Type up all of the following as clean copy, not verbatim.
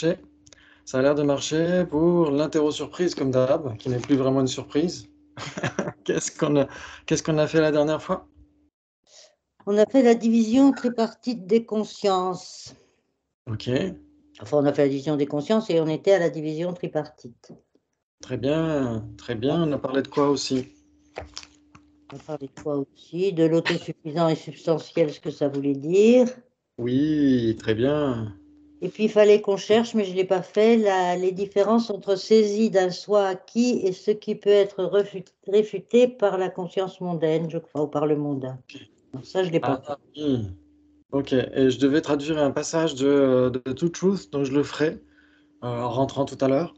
marché. Ça a l'air de marcher pour l'interro surprise comme d'hab, qui n'est plus vraiment une surprise. Qu'est-ce qu'on a, qu'est-ce qu'on a fait la dernière fois? On a fait la division tripartite des consciences. Ok, Enfin, on a fait la division des consciences et on était à la division tripartite. très bien, très On bien. On a parlé de quoi aussi? a parlé de quoi aussi? De l'autosuffisant et substantiel, ce que ça voulait dire. Oui, très bien. Et puis, il fallait qu'on cherche, mais je ne l'ai pas fait, les différences entre saisie d'un soi acquis et ce qui peut être réfuté par la conscience mondaine, je crois, ou par le mondain. Donc ça, je ne l'ai pas fait. Ah oui, ok. Et je devais traduire un passage de To Truth, donc je le ferai en rentrant tout à l'heure.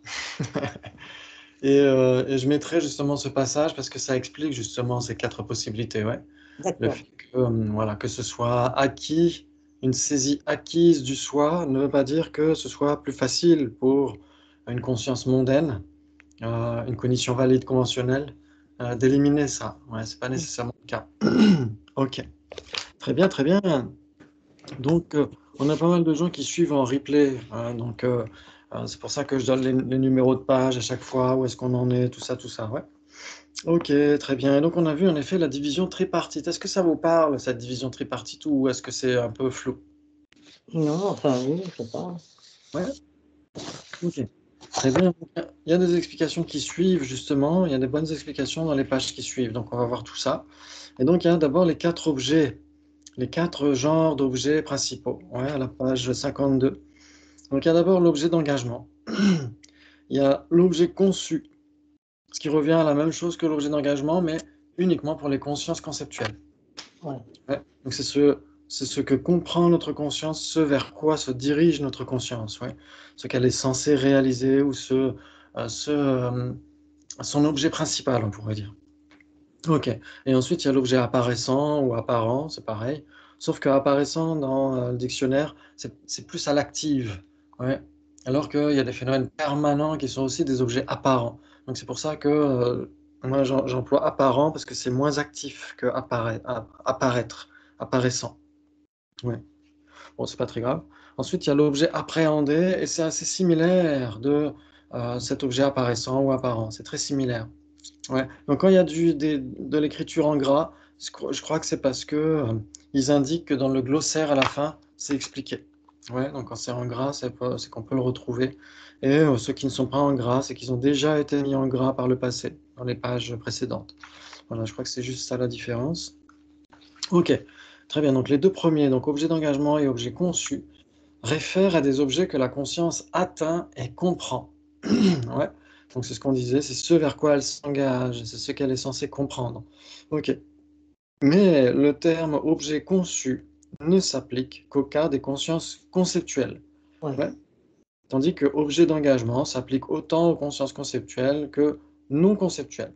Et je mettrai justement ce passage parce que ça explique justement ces quatre possibilités, ouais. Le D'accord. fait que, voilà, que ce soit acquis, une saisie acquise du soi ne veut pas dire que ce soit plus facile pour une conscience mondaine, une cognition valide conventionnelle, d'éliminer ça. Ouais, c'est pas nécessairement le cas. Ok, très bien, très bien. Donc, on a pas mal de gens qui suivent en replay, hein, donc c'est pour ça que je donne les numéros de page à chaque fois, où est-ce qu'on en est, tout ça, ouais. Ok, très bien. Et donc, on a vu en effet la division tripartite. Est-ce que ça vous parle, cette division tripartite, ou est-ce que c'est un peu flou? Non, enfin, oui, je sais pas. Ouais, ok. Très bien. Il y a des explications qui suivent, justement. Il y a des bonnes explications dans les pages qui suivent. Donc, on va voir tout ça. Et donc, il y a d'abord les quatre objets, les quatre genres d'objets principaux. Ouais, à la page 52. Donc, il y a d'abord l'objet d'engagement. Il y a l'objet conçu, ce qui revient à la même chose que l'objet d'engagement, mais uniquement pour les consciences conceptuelles. Ouais. Ouais. Donc c'est ce que comprend notre conscience, ce vers quoi se dirige notre conscience, ouais. Ce qu'elle est censée réaliser ou son objet principal, on pourrait dire. Ok. Et ensuite, il y a l'objet apparaissant ou apparent, c'est pareil. Sauf que apparaissant dans le dictionnaire, c'est plus à l'active. Ouais. Alors qu'il y a des phénomènes permanents qui sont aussi des objets apparents. Donc c'est pour ça que moi j'emploie apparent parce que c'est moins actif que apparaître, apparaissant. Ouais. Bon, c'est pas très grave. Ensuite, il y a l'objet appréhendé et c'est assez similaire de cet objet apparaissant ou apparent. C'est très similaire. Ouais. Donc quand il y a de l'écriture en gras, je crois que c'est parce que ils indiquent que dans le glossaire à la fin, c'est expliqué. Ouais, donc quand c'est en gras, c'est qu'on peut le retrouver. Et ceux qui ne sont pas en gras, c'est qu'ils ont déjà été mis en gras par le passé, dans les pages précédentes. Voilà, je crois que c'est juste ça la différence. Ok, très bien. Donc les deux premiers, donc objet d'engagement et objet conçu, réfèrent à des objets que la conscience atteint et comprend. Ouais. Donc c'est ce qu'on disait, c'est ce vers quoi elle s'engage, c'est ce qu'elle est censée comprendre. Ok. Mais le terme objet conçu ne s'applique qu'au cas des consciences conceptuelles. Ouais. Ouais. Tandis que objet d'engagement s'applique autant aux consciences conceptuelles que non conceptuelles.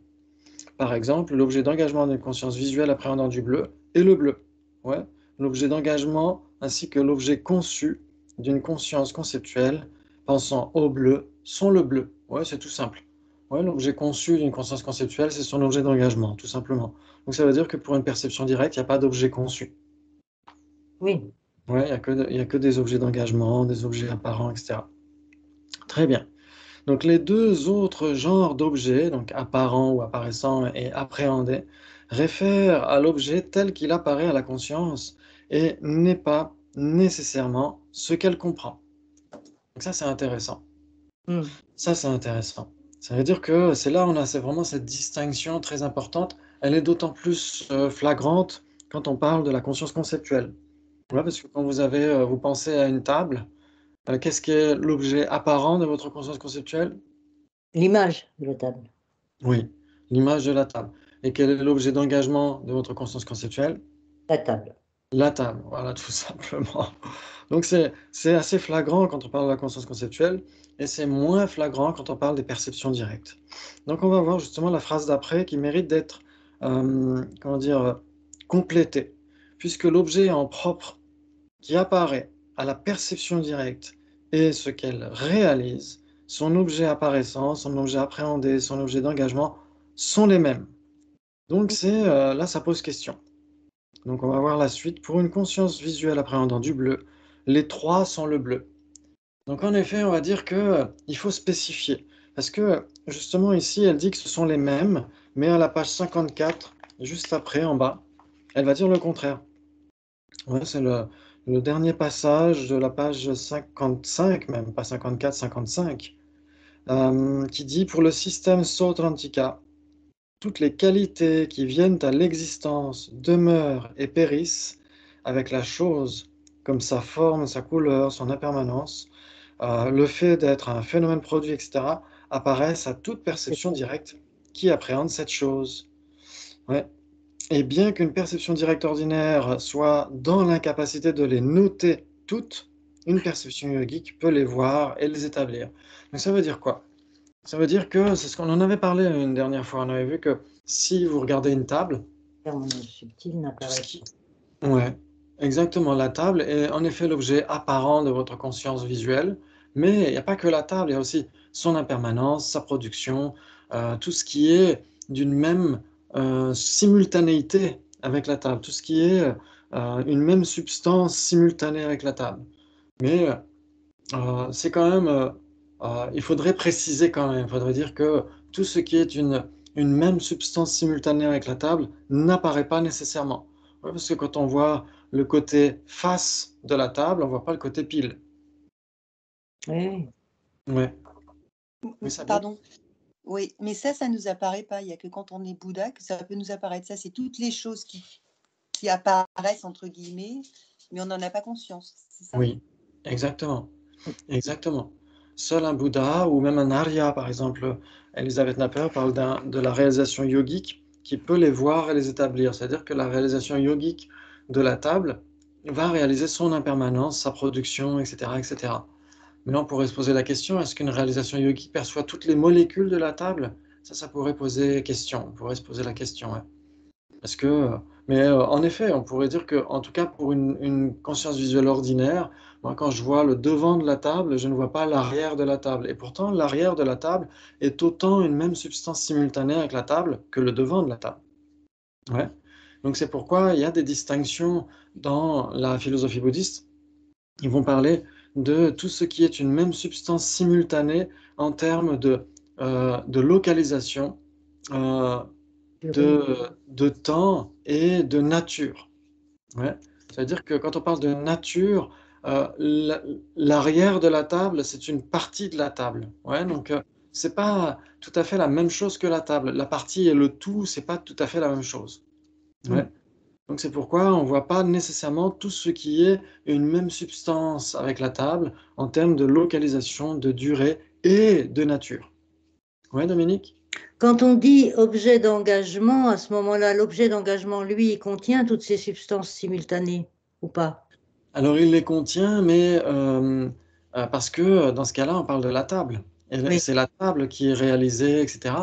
Par exemple, l'objet d'engagement d'une conscience visuelle appréhendant du bleu est le bleu. Ouais. L'objet d'engagement ainsi que l'objet conçu d'une conscience conceptuelle pensant au bleu sont le bleu. Ouais, c'est tout simple. Ouais, l'objet conçu d'une conscience conceptuelle, c'est son objet d'engagement, tout simplement. Donc ça veut dire que pour une perception directe, il n'y a pas d'objet conçu. Oui. Ouais, il y a que des objets d'engagement, des objets apparents, etc. Très bien. Donc les deux autres genres d'objets, donc apparent ou apparaissant et appréhendé, réfèrent à l'objet tel qu'il apparaît à la conscience et n'est pas nécessairement ce qu'elle comprend. Donc ça c'est intéressant. Hmm. Ça c'est intéressant. Ça veut dire que c'est là où on a c'est vraiment cette distinction très importante. Elle est d'autant plus flagrante quand on parle de la conscience conceptuelle. Ouais, parce que quand vous pensez à une table, qu'est-ce qui est l'objet apparent de votre conscience conceptuelle? L'image de la table. Oui, l'image de la table. Et quel est l'objet d'engagement de votre conscience conceptuelle? La table. La table, voilà, tout simplement. Donc c'est assez flagrant quand on parle de la conscience conceptuelle, et c'est moins flagrant quand on parle des perceptions directes. Donc on va voir justement la phrase d'après qui mérite d'être, comment dire, complétée, puisque l'objet en propre qui apparaît à la perception directe est ce qu'elle réalise, son objet apparaissant, son objet appréhendé, son objet d'engagement sont les mêmes. Donc là, ça pose question. Donc on va voir la suite. Pour une conscience visuelle appréhendant du bleu, les trois sont le bleu. Donc en effet, on va dire que il faut spécifier. Parce que justement ici, elle dit que ce sont les mêmes, mais à la page 54, juste après, en bas, elle va dire le contraire. Ouais, c'est le dernier passage de la page 55, même pas 54, 55, qui dit pour le système Sautrantika, toutes les qualités qui viennent à l'existence demeurent et périssent avec la chose, comme sa forme, sa couleur, son impermanence. Le fait d'être un phénomène produit, etc., apparaissent à toute C'est perception ça. directe qui appréhende cette chose. Ouais. Et bien qu'une perception directe ordinaire soit dans l'incapacité de les noter toutes, une perception yogique peut les voir et les établir. Donc ça veut dire quoi? Ça veut dire que, c'est ce qu'on en avait parlé une dernière fois, on avait vu que si vous regardez une table, Permanence subtile tout ce n'apparaît qui... pas. Ouais, exactement, la table est en effet l'objet apparent de votre conscience visuelle, mais il n'y a pas que la table, il y a aussi son impermanence, sa production, tout ce qui est d'une même simultanéité avec la table, tout ce qui est une même substance simultanée avec la table. Mais c'est quand même, il faudrait préciser quand même, il faudrait dire que tout ce qui est une même substance simultanée avec la table n'apparaît pas nécessairement. Ouais, parce que quand on voit le côté face de la table, on voit pas le côté pile. Oui, Ouais. Oui, ça bien. Pardon. Oui, mais ça nous apparaît pas. Il y a que quand on est Bouddha que ça peut nous apparaître. Ça, c'est toutes les choses qui apparaissent, entre guillemets, mais on n'en a pas conscience. C'est ça? Oui, exactement. Exactement. Seul un Bouddha ou même un Arya, par exemple, Elisabeth Napper parle de la réalisation yogique qui peut les voir et les établir. C'est-à-dire que la réalisation yogique de la table va réaliser son impermanence, sa production, etc., etc. Mais on pourrait se poser la question, est-ce qu'une réalisation yogique perçoit toutes les molécules de la table? Ça pourrait poser question. On pourrait se poser la question, ouais. Parce que, mais en effet, on pourrait dire que, en tout cas, pour une conscience visuelle ordinaire, moi, quand je vois le devant de la table, je ne vois pas l'arrière de la table. Et pourtant, l'arrière de la table est autant une même substance simultanée avec la table que le devant de la table. Ouais. Donc c'est pourquoi il y a des distinctions dans la philosophie bouddhiste. Ils vont parler de tout ce qui est une même substance simultanée en termes de localisation, euh, purée. de temps et de nature. Ouais. C'est-à-dire que quand on parle de nature, l'arrière de la table, c'est une partie de la table. Ouais, donc, c'est pas tout à fait la même chose que la table. La partie et le tout, c'est pas tout à fait la même chose. Ouais. Mm. Donc c'est pourquoi on ne voit pas nécessairement tout ce qui est une même substance avec la table en termes de localisation, de durée et de nature. Ouais, Dominique? Quand on dit objet d'engagement, à ce moment-là, l'objet d'engagement, lui, il contient toutes ces substances simultanées ou pas? Alors il les contient, mais parce que dans ce cas-là, on parle de la table. Et Oui. c'est la table qui est réalisée, etc.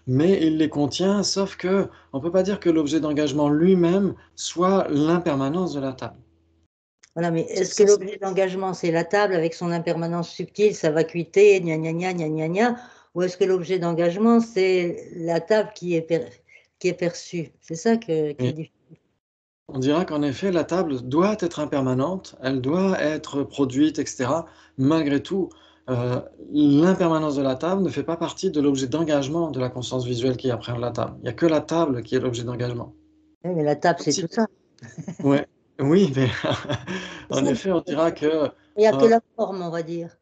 Mais il les contient, sauf que on ne peut pas dire que l'objet d'engagement lui-même soit l'impermanence de la table. Voilà, mais Parce que est-ce que ça, l'objet d'engagement, c'est la table avec son impermanence subtile, sa vacuité, gna gna gna gna gna gna, ou est-ce que l'objet d'engagement, c'est la table qui est perçue? C'est ça qui est difficile. on dira qu'en effet, la table doit être impermanente, elle doit être produite, etc. Malgré tout, euh, l'impermanence de la table ne fait pas partie de l'objet d'engagement de la conscience visuelle qui appréhende la table. Il n'y a que la table qui est l'objet d'engagement. Oui, mais la table, Comme c'est si- tout ça. Ouais, oui, mais C'est en ça. effet, on dira que Il n'y a que euh, la forme, on va dire.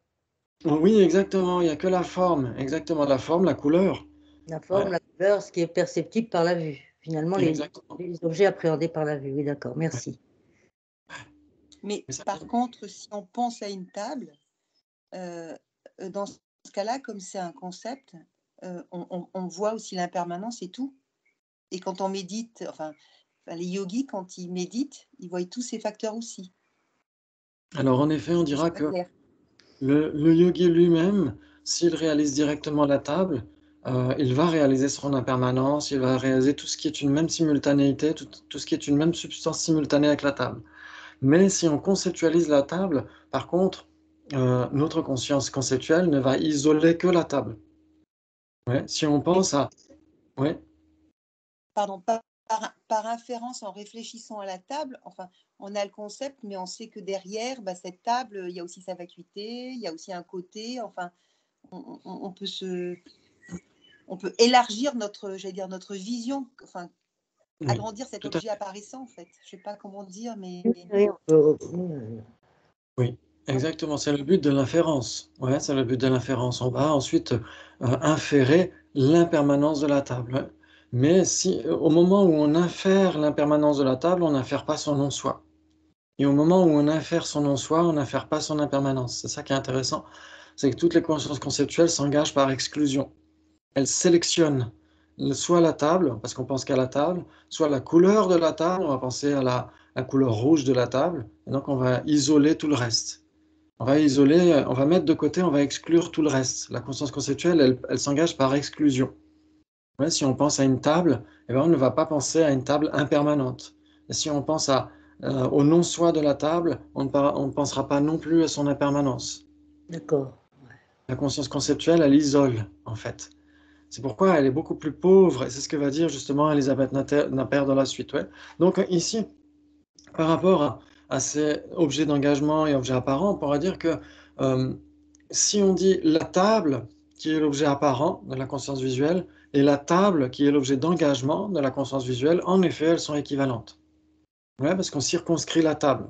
oui, exactement, il n'y a que la forme, exactement la forme, la couleur. La Ouais, forme, la couleur, ce qui est perceptible par la vue. Finalement, exactement. les objets appréhendés par la vue. Oui, d'accord, Ouais. merci. Mais Mais ça par contre, si on pense à une table, euh, dans ce cas-là, comme c'est un concept, on voit aussi l'impermanence et tout. Et quand on médite, enfin, les yogis, quand ils méditent, ils voient tous ces facteurs aussi. Alors en effet, on C'est dira pas que clair. le yogi lui-même, s'il réalise directement la table, il va réaliser son impermanence, il va réaliser tout ce qui est une même simultanéité, tout ce qui est une même substance simultanée avec la table. Mais si on conceptualise la table, par contre, notre conscience conceptuelle ne va isoler que la table. Ouais, si on Mais, pense à... Ouais, pardon, par inférence, en réfléchissant à la table, enfin, on a le concept, mais on sait que derrière, bah, cette table, il y a aussi sa vacuité, il y a aussi un côté, enfin, on peut on peut élargir notre, j'allais dire, notre vision, enfin, Oui, agrandir cet tout à objet fait. apparaissant, en fait. Je sais pas comment dire, mais Oui, Oui, exactement. C'est le but de l'inférence. Ouais, c'est le but de l'inférence. On va ensuite inférer l'impermanence de la table. Ouais. Mais si, au moment où on infère l'impermanence de la table, on n'infère pas son non-soi. Et au moment où on infère son non-soi, on n'infère pas son impermanence. C'est ça qui est intéressant. C'est que toutes les consciences conceptuelles s'engagent par exclusion. Elles sélectionnent soit la table, parce qu'on pense qu'à la table, soit la couleur de la table, on va penser à la couleur rouge de la table, et donc on va isoler tout le reste. On va isoler, on va mettre de côté, on va exclure tout le reste. La conscience conceptuelle, elle s'engage par exclusion. Ouais, si on pense à une table, eh ben, on ne va pas penser à une table impermanente. Et si on pense au non-soi de la table, on ne pensera pas non plus à son impermanence. d'accord. La conscience conceptuelle, elle isole, en fait. C'est pourquoi elle est beaucoup plus pauvre, et c'est ce que va dire justement Elisabeth Naper dans la suite. Ouais. Donc ici, par rapport à ces objets d'engagement et objets apparents, on pourra dire que euh, si on dit la table, qui est l'objet apparent de la conscience visuelle, et la table, qui est l'objet d'engagement de la conscience visuelle, en effet, elles sont équivalentes. Ouais, parce qu'on circonscrit la table.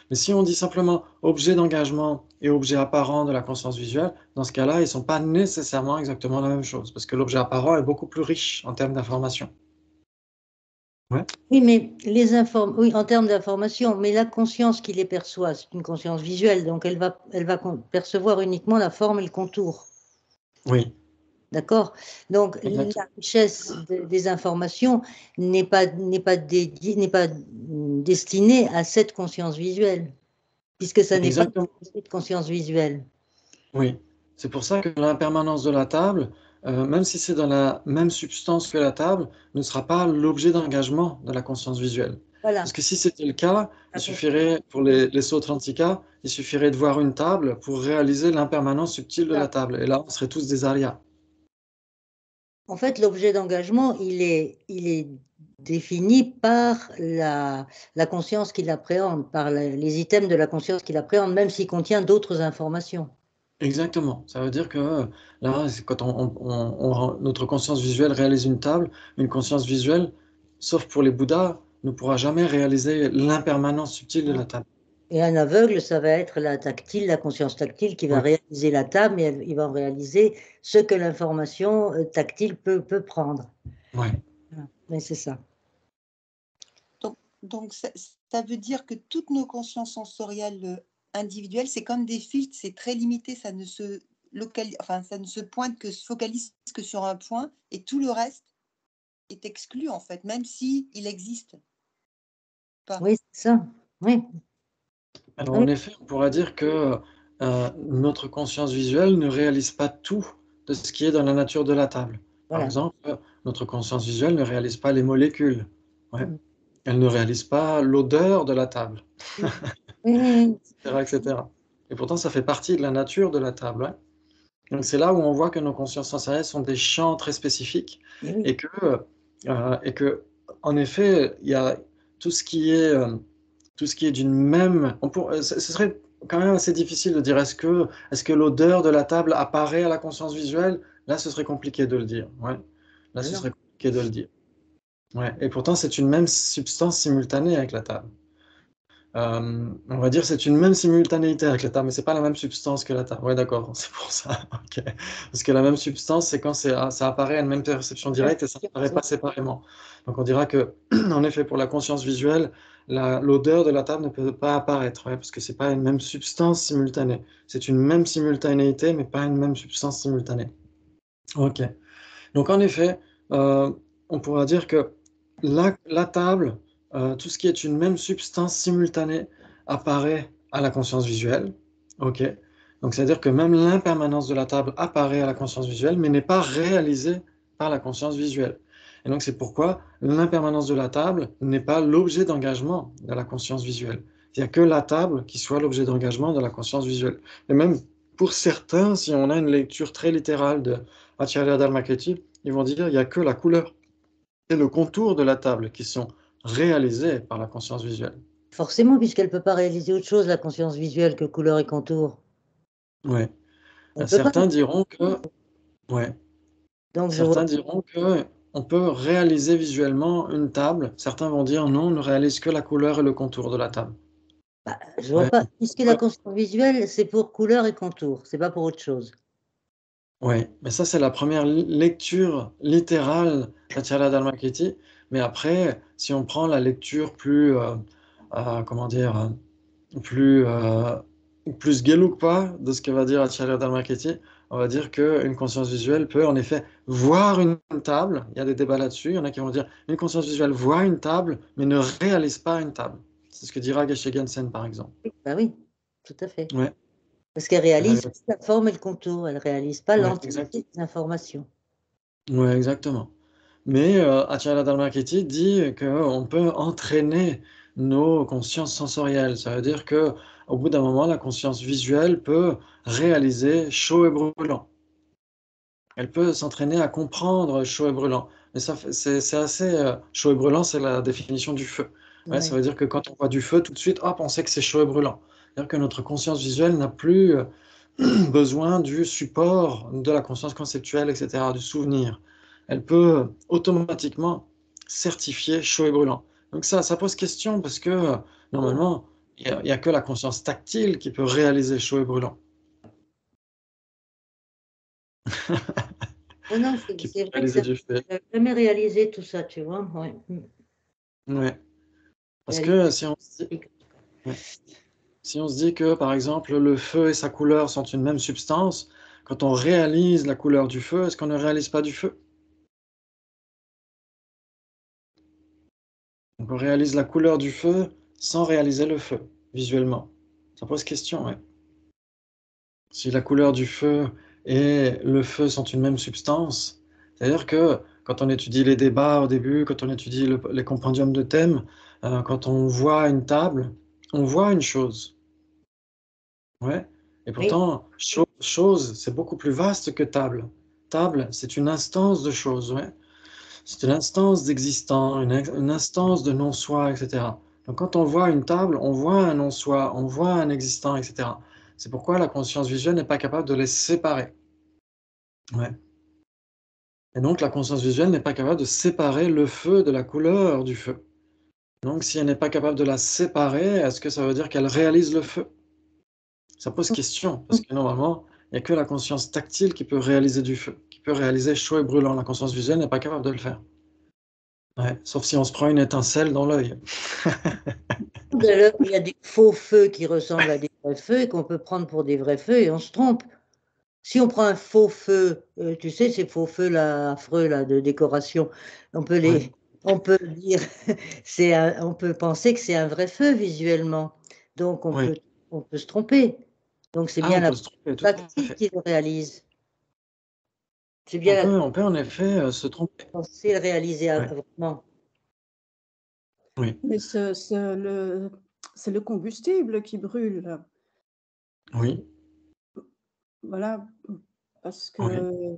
Mais si on dit simplement objet d'engagement et objet apparent de la conscience visuelle, dans ce cas-là, ils ne sont pas nécessairement exactement la même chose, parce que l'objet apparent est beaucoup plus riche en termes d'information. Ouais. Oui, mais oui, en termes d'information, mais la conscience qui les perçoit, c'est une conscience visuelle, donc elle va percevoir uniquement la forme et le contour. Oui, D'accord? Donc, la exactement. richesse des informations n'est pas destinée à cette conscience visuelle, puisque ça n'est pas Exactement. cette conscience visuelle. Oui. C'est pour ça que l'impermanence de la table, même si c'est dans la même substance que la table, ne sera pas l'objet d'engagement de la conscience visuelle. Parce Voilà. que si c'était le cas, il La suffirait, pour les Sautrantika, il suffirait de voir une table pour réaliser l'impermanence subtile de la table. Et là, on serait tous des arias. En fait, l'objet d'engagement, il est défini par la conscience qui l'appréhende, par les items de la conscience qui l'appréhende, même s'il contient d'autres informations. Exactement. Ça veut dire que là, c'est quand notre conscience visuelle réalise une conscience visuelle, sauf pour les Bouddhas, ne pourra jamais réaliser l'impermanence subtile de la table. Et un aveugle, ça va être la conscience tactile qui va Oui, réaliser la table, mais il va en réaliser ce que l'information tactile peut prendre. ouais. Voilà. Mais c'est ça. donc ça veut dire que toutes nos consciences sensorielles individuelles, c'est comme des filtres, c'est très limité, ça ne se enfin, ça ne se pointe que se focalise que sur un point, et tout le reste est exclu en fait, même si il existe pas. Oui, c'est ça. Oui. Alors Oui, en effet, on pourra dire que notre conscience visuelle ne réalise pas tout de ce qui est dans la nature de la table. Par voilà. exemple, notre conscience visuelle ne réalise pas les molécules. Ouais. Mm. Elle ne réalise pas l'odeur de la table, Oui, oui, oui. etc., etc. Et pourtant, ça fait partie de la nature de la table. Ouais. Donc c'est là où on voit que nos consciences sensorielles sont des champs très spécifiques Oui. et que en effet, il y a tout ce qui est, tout ce qui est d'une même... ce serait quand même assez difficile de dire est-ce que l'odeur de la table apparaît à la conscience visuelle? Là, ce serait compliqué de le dire. Ouais. Là, ce Alors, serait compliqué de le dire. Ouais. Et pourtant, c'est une même substance simultanée avec la table. On va dire c'est une même simultanéité avec la table, mais c'est pas la même substance que la table. Ouais, d'accord, c'est pour ça. Ok. Parce que la même substance, c'est quand ça apparaît à une même perception directe et ça n'apparaît pas séparément. Donc on dira que, en effet, pour la conscience visuelle, l'odeur de la table ne peut pas apparaître, ouais, parce que c'est pas une même substance simultanée. C'est une même simultanéité, mais pas une même substance simultanée. Ok. Donc en effet, euh, on pourra dire que la table, tout ce qui est une même substance simultanée, apparaît à la conscience visuelle. Ok. Donc c'est-à-dire que même l'impermanence de la table apparaît à la conscience visuelle, mais n'est pas réalisée par la conscience visuelle. Et donc c'est pourquoi l'impermanence de la table n'est pas l'objet d'engagement de la conscience visuelle. Il n'y a que la table qui soit l'objet d'engagement de la conscience visuelle. Et même pour certains, si on a une lecture très littérale de Acharya Dharmakirti, ils vont dire il n'y a que la couleur et le contour de la table qui sont réalisés par la conscience visuelle. Forcément, puisqu'elle ne peut pas réaliser autre chose, la conscience visuelle, que couleur et contour. Ouais. Elle peut pas. Certains diront que, ouais. Donc, je vois. Certains diront que on peut réaliser visuellement une table. Certains vont dire non, on ne réalise que la couleur et le contour de la table. Bah, je vois Ouais. pas. Puisque la conscience visuelle, c'est pour couleur et contour, c'est pas pour autre chose. Oui, mais ça, c'est la première lecture littérale d'Acharya Dharmakirti. Mais après, si on prend la lecture plus, comment dire, plus gelugpa de ce que va dire Acharya Dharmakirti, on va dire qu'une conscience visuelle peut en effet voir une table. Il y a des débats là-dessus. Il y en a qui vont dire une conscience visuelle voit une table, mais ne réalise pas une table. C'est ce que dira Geshe Gensen, par exemple. Bah oui, tout à fait. Ouais, Parce qu'elle réalise la forme et le contour, elle ne réalise pas ouais, l'entièreté des informations. ouais, exactement. Mais Acharya Dharmakirti dit qu'on peut entraîner nos consciences sensorielles. Ça veut dire que au bout d'un moment, la conscience visuelle peut réaliser chaud et brûlant. Elle peut s'entraîner à comprendre chaud et brûlant. Mais ça, c'est assez chaud et brûlant, c'est la définition du feu. Ouais, ça Ouais. veut dire que quand on voit du feu, tout de suite, hop, on sait que c'est chaud et brûlant. C'est-à-dire que notre conscience visuelle n'a plus besoin du support de la conscience conceptuelle, etc., du souvenir. Elle peut automatiquement certifier chaud et brûlant. Donc ça pose question parce que normalement, il n'y a que la conscience tactile qui peut réaliser chaud et brûlant. Non, non, Qui peut c'est vrai que réaliser ça du feu. n'a jamais réalisé tout ça, tu vois. Ouais. Ouais. Parce que Réaliser. ouais. Si on se dit que, par exemple, le feu et sa couleur sont une même substance, quand on réalise la couleur du feu, est-ce qu'on ne réalise pas du feu? Donc on réalise la couleur du feu sans réaliser le feu, visuellement. Ça pose question, ouais. Si la couleur du feu et le feu sont une même substance, c'est-à-dire que quand on étudie les débats au début, quand on étudie les compendiums de thèmes, quand on voit une table, on voit une chose. Ouais. Et Oui, pourtant, chose, c'est beaucoup plus vaste que table. Table, c'est une instance de chose, ouais. C'est une instance d'existant, une instance de non-soi, etc. Donc quand on voit une table, on voit un non-soi, on voit un existant, etc. C'est pourquoi la conscience visuelle n'est pas capable de les séparer. Ouais. Et donc la conscience visuelle n'est pas capable de séparer le feu de la couleur du feu. Donc si elle n'est pas capable de la séparer, est-ce que ça veut dire qu'elle réalise le feu? Ça pose question, parce que normalement, il n'y a que la conscience tactile qui peut réaliser du feu, qui peut réaliser chaud et brûlant. La conscience visuelle n'est pas capable de le faire. Ouais, sauf si on se prend une étincelle dans l'œil. d'ailleurs, il y a des faux feux qui ressemblent à des vrais feux et qu'on peut prendre pour des vrais feux et on se trompe. Si on prend un faux feu, tu sais, ces faux feux là, affreux là, de décoration, on peut Ouais. on peut dire, on peut penser que c'est un vrai feu visuellement. Donc Oui. on peut se tromper. Donc c'est Ah, bien on la peut se tromper, tout à tactile fait. qui le réalise. C'est bien la On peut en effet se tromper. pensée le réaliser Ouais. vraiment. Oui, Mais c'est le combustible qui brûle. oui, Voilà, parce oui. que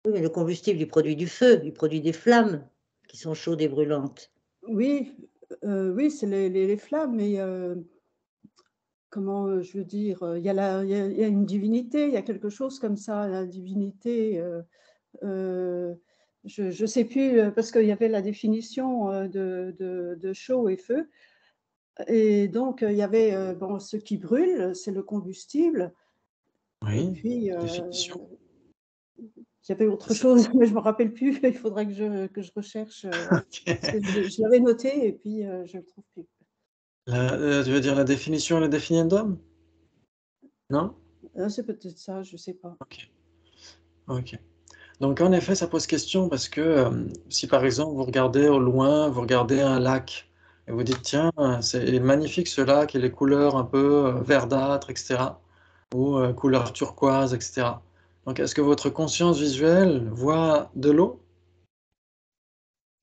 Oui, mais le combustible, il produit du feu, il produit des flammes qui sont chaudes et brûlantes. oui, oui, c'est les flammes, mais comment je veux dire, il y a une divinité, il y a quelque chose comme ça, la divinité. Euh, je ne sais plus, parce qu'il y avait la définition de chaud et feu. Et donc, il y avait bon, ce qui brûle, c'est le combustible. Et Oui, puis, définition. il y avait autre C'est- chose, mais je ne me rappelle plus. Il faudrait que je recherche. Ok. Parce que je l'avais noté et puis je ne le trouve plus. Tu veux dire la définition et le définiendum? Non? C'est peut-être ça, je ne sais pas. Ok. Ok. Donc en effet, ça pose question parce que si par exemple vous regardez au loin, vous regardez un lac et vous dites tiens, c'est magnifique ce lac et les couleurs un peu verdâtres, etc. ou couleur turquoise, etc. Donc est-ce que votre conscience visuelle voit de l'eau?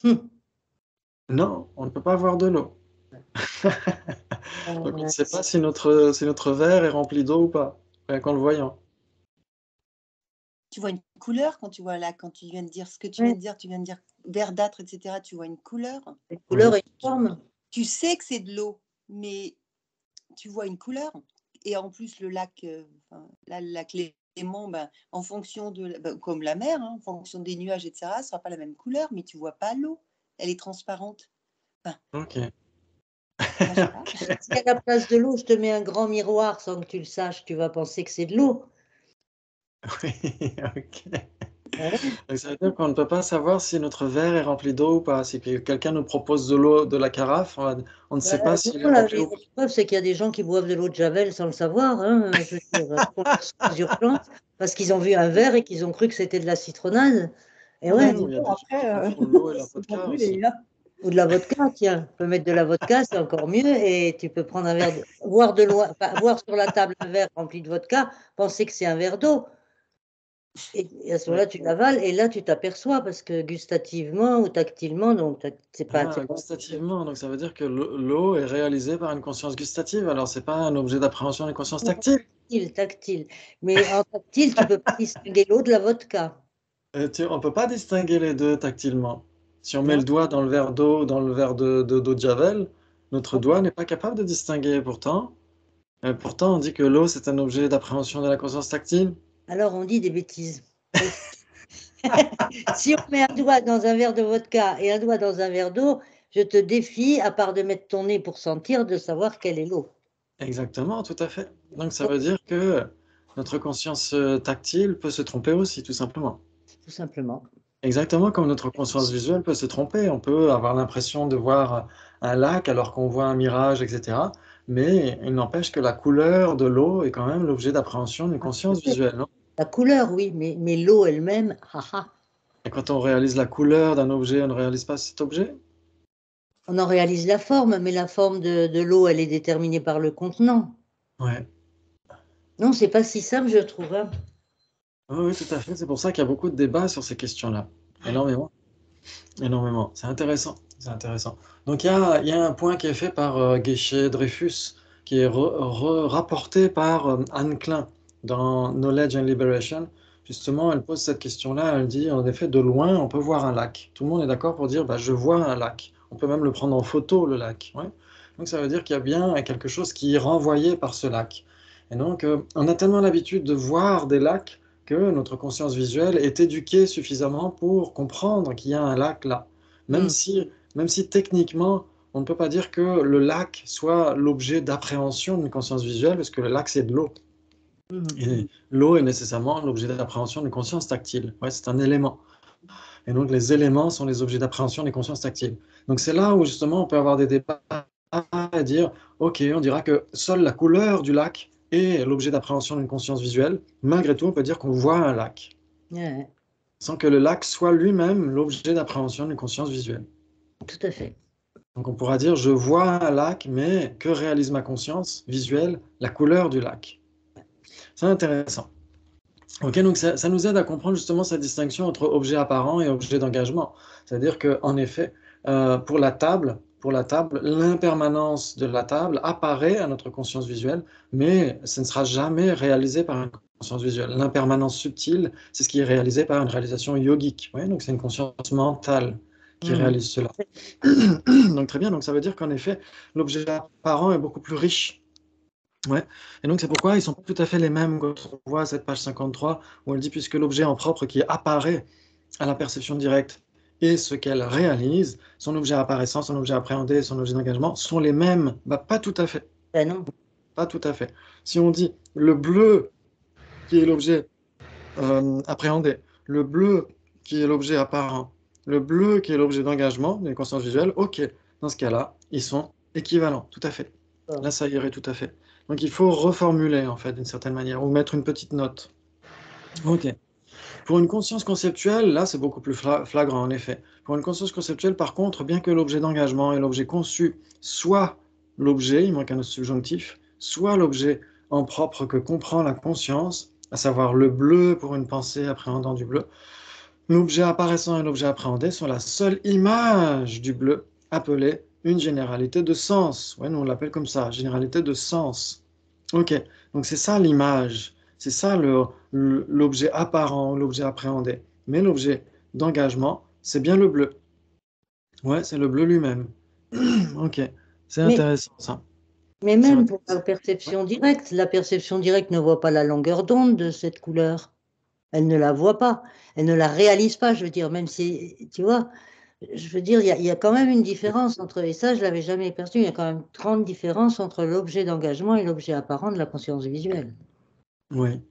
Hum. Non, on ne peut pas voir de l'eau. Donc on ne Euh, sait pas si si notre verre est rempli d'eau ou pas, rien qu'en le voyant. Tu vois une couleur quand tu vois là, quand tu viens de dire ce que tu viens de dire, verdâtre, etc. Tu vois une couleur. Une couleur Oui. et une forme. Tu sais que c'est de l'eau, mais tu vois une couleur. Et en plus, le lac, là, le lac Léman, ben, en fonction de, comme la mer, hein, en fonction des nuages, etc., ce sera pas la même couleur, mais tu vois pas l'eau. Elle est transparente. Ok. Moi, je sais pas. Ok. Si à la place de l'eau, je te mets un grand miroir sans que tu le saches, tu vas penser que c'est de l'eau. Oui, ok. Ah ouais. Donc, ça veut dire qu'on ne peut pas savoir si notre verre est rempli d'eau ou pas. Si quelqu'un nous propose de l'eau de la carafe, on ne sait pas s'il est Non, rempli ou pas. la preuve, c'est qu'il y a des gens qui boivent de l'eau de Javel sans le savoir, hein, je veux dire, aux urgences, parce qu'ils ont vu un verre et qu'ils ont cru que c'était de la citronnade. Et Ouais, ouais, non, il y a Bon, des gens qui après, confondent l'eau et la c'est pas vodka brûlé, aussi. hein. ou de la vodka, tiens, tu peux mettre de la vodka, c'est encore mieux, et tu peux prendre un verre, voir de loin, enfin, voir sur la table un verre rempli de vodka, penser que c'est un verre d'eau. Et à ce moment-là, Ouais. tu l'avales, et là, tu t'aperçois, parce que gustativement ou tactilement, donc c'est pas. Ah, gustativement, donc ça veut dire que l'eau est réalisée par une conscience gustative, alors c'est pas un objet d'appréhension d'une conscience tactile. Tactile, tactile. Mais en tactile, tu peux pas distinguer l'eau de la vodka. On ne peut pas distinguer les deux tactilement. Si on met Non? le doigt dans le verre d'eau, dans le verre d'eau de Javel, notre doigt n'est pas capable de distinguer. Pourtant, on dit que l'eau, c'est un objet d'appréhension de la conscience tactile. Alors on dit des bêtises. Si on met un doigt dans un verre de vodka et un doigt dans un verre d'eau, je te défie, à part de mettre ton nez pour sentir, de savoir quelle est l'eau. Exactement, tout à fait. Donc ça veut dire que notre conscience tactile peut se tromper aussi, tout simplement. Tout simplement. Exactement comme notre conscience visuelle peut se tromper. On peut avoir l'impression de voir un lac alors qu'on voit un mirage, etc. Mais il n'empêche que la couleur de l'eau est quand même l'objet d'appréhension d'une conscience visuelle, non? La couleur, oui, mais l'eau elle-même, haha. Et quand on réalise la couleur d'un objet, on ne réalise pas cet objet? On en réalise la forme, mais la forme de l'eau, elle est déterminée par le contenant. Ouais. Non, c'est pas si simple, je trouve, hein. Oui, oui, tout à fait. C'est pour ça qu'il y a beaucoup de débats sur ces questions-là. Énormément. Énormément. C'est intéressant. C'est intéressant. Donc il y a un point qui est fait par Geshe-Dreyfus, qui est rapporté par Anne Klein dans Knowledge and Liberation. Justement, elle pose cette question-là. Elle dit, en effet, de loin, on peut voir un lac. Tout le monde est d'accord pour dire, bah, je vois un lac. On peut même le prendre en photo, le lac. Ouais. Donc ça veut dire qu'il y a bien quelque chose qui est renvoyé par ce lac. Et donc, on a tellement l'habitude de voir des lacs que notre conscience visuelle est éduquée suffisamment pour comprendre qu'il y a un lac là. Hmm. Même si techniquement, on ne peut pas dire que le lac soit l'objet d'appréhension d'une conscience visuelle, parce que le lac, c'est de l'eau. Mhm. Et l'eau est nécessairement l'objet d'appréhension d'une conscience tactile. Ouais, c'est un élément. Et donc, les éléments sont les objets d'appréhension des consciences tactiles. Donc, c'est là où, justement, on peut avoir des débats à dire, OK, on dira que seule la couleur du lac est l'objet d'appréhension d'une conscience visuelle. Malgré tout, on peut dire qu'on voit un lac, Ouais, sans que le lac soit lui-même l'objet d'appréhension d'une conscience visuelle. tout à fait. Donc, on pourra dire, je vois un lac, mais que réalise ma conscience visuelle? La couleur du lac. C'est intéressant. Ok, donc ça nous aide à comprendre justement cette distinction entre objet apparent et objet d'engagement. C'est-à-dire qu'en effet, pour la table, l'impermanence de la table apparaît à notre conscience visuelle, mais ce ne sera jamais réalisé par une conscience visuelle. L'impermanence subtile, c'est ce qui est réalisé par une réalisation yogique. Ouais, donc c'est une conscience mentale qui Mhm. réalise cela. Donc très bien, donc ça veut dire qu'en effet, l'objet apparent est beaucoup plus riche. Ouais. Et donc c'est pourquoi ils sont pas tout à fait les mêmes quand on voit cette page 53 où elle dit puisque l'objet en propre qui apparaît à la perception directe et ce qu'elle réalise, son objet apparaissant, son objet appréhendé, son objet d'engagement sont les mêmes. Bah, pas tout à fait. Ben non. Pas tout à fait. Si on dit le bleu qui est l'objet appréhendé, le bleu qui est l'objet apparent, le bleu qui est l'objet d'engagement d'une conscience visuelle, ok, dans ce cas-là, ils sont équivalents, tout à fait. Là, ça irait tout à fait. Donc, il faut reformuler, en fait, d'une certaine manière, ou mettre une petite note. Ok. Pour une conscience conceptuelle, là, c'est beaucoup plus flagrant, en effet. Pour une conscience conceptuelle, par contre, bien que l'objet d'engagement et l'objet conçu soit l'objet, il manque un subjonctif, soit l'objet en propre que comprend la conscience, à savoir le bleu pour une pensée appréhendant du bleu, l'objet apparaissant et l'objet appréhendé sont la seule image du bleu, appelée une généralité de sens. Ouais, nous on l'appelle comme ça, généralité de sens. Ok, donc c'est ça l'image. C'est ça l'objet apparent, l'objet appréhendé. Mais l'objet d'engagement, c'est bien le bleu. Ouais, c'est le bleu lui-même. Ok, c'est Mais, intéressant ça. mais C'est même pour intéressant. la perception directe ne voit pas la longueur d'onde de cette couleur. Elle ne la voit pas. Elle ne la réalise pas, je veux dire, même si, tu vois, je veux dire, il y a quand même une différence entre, et ça, je ne l'avais jamais perçu, il y a quand même une grande différence entre l'objet d'engagement et l'objet apparent de la conscience visuelle. Oui.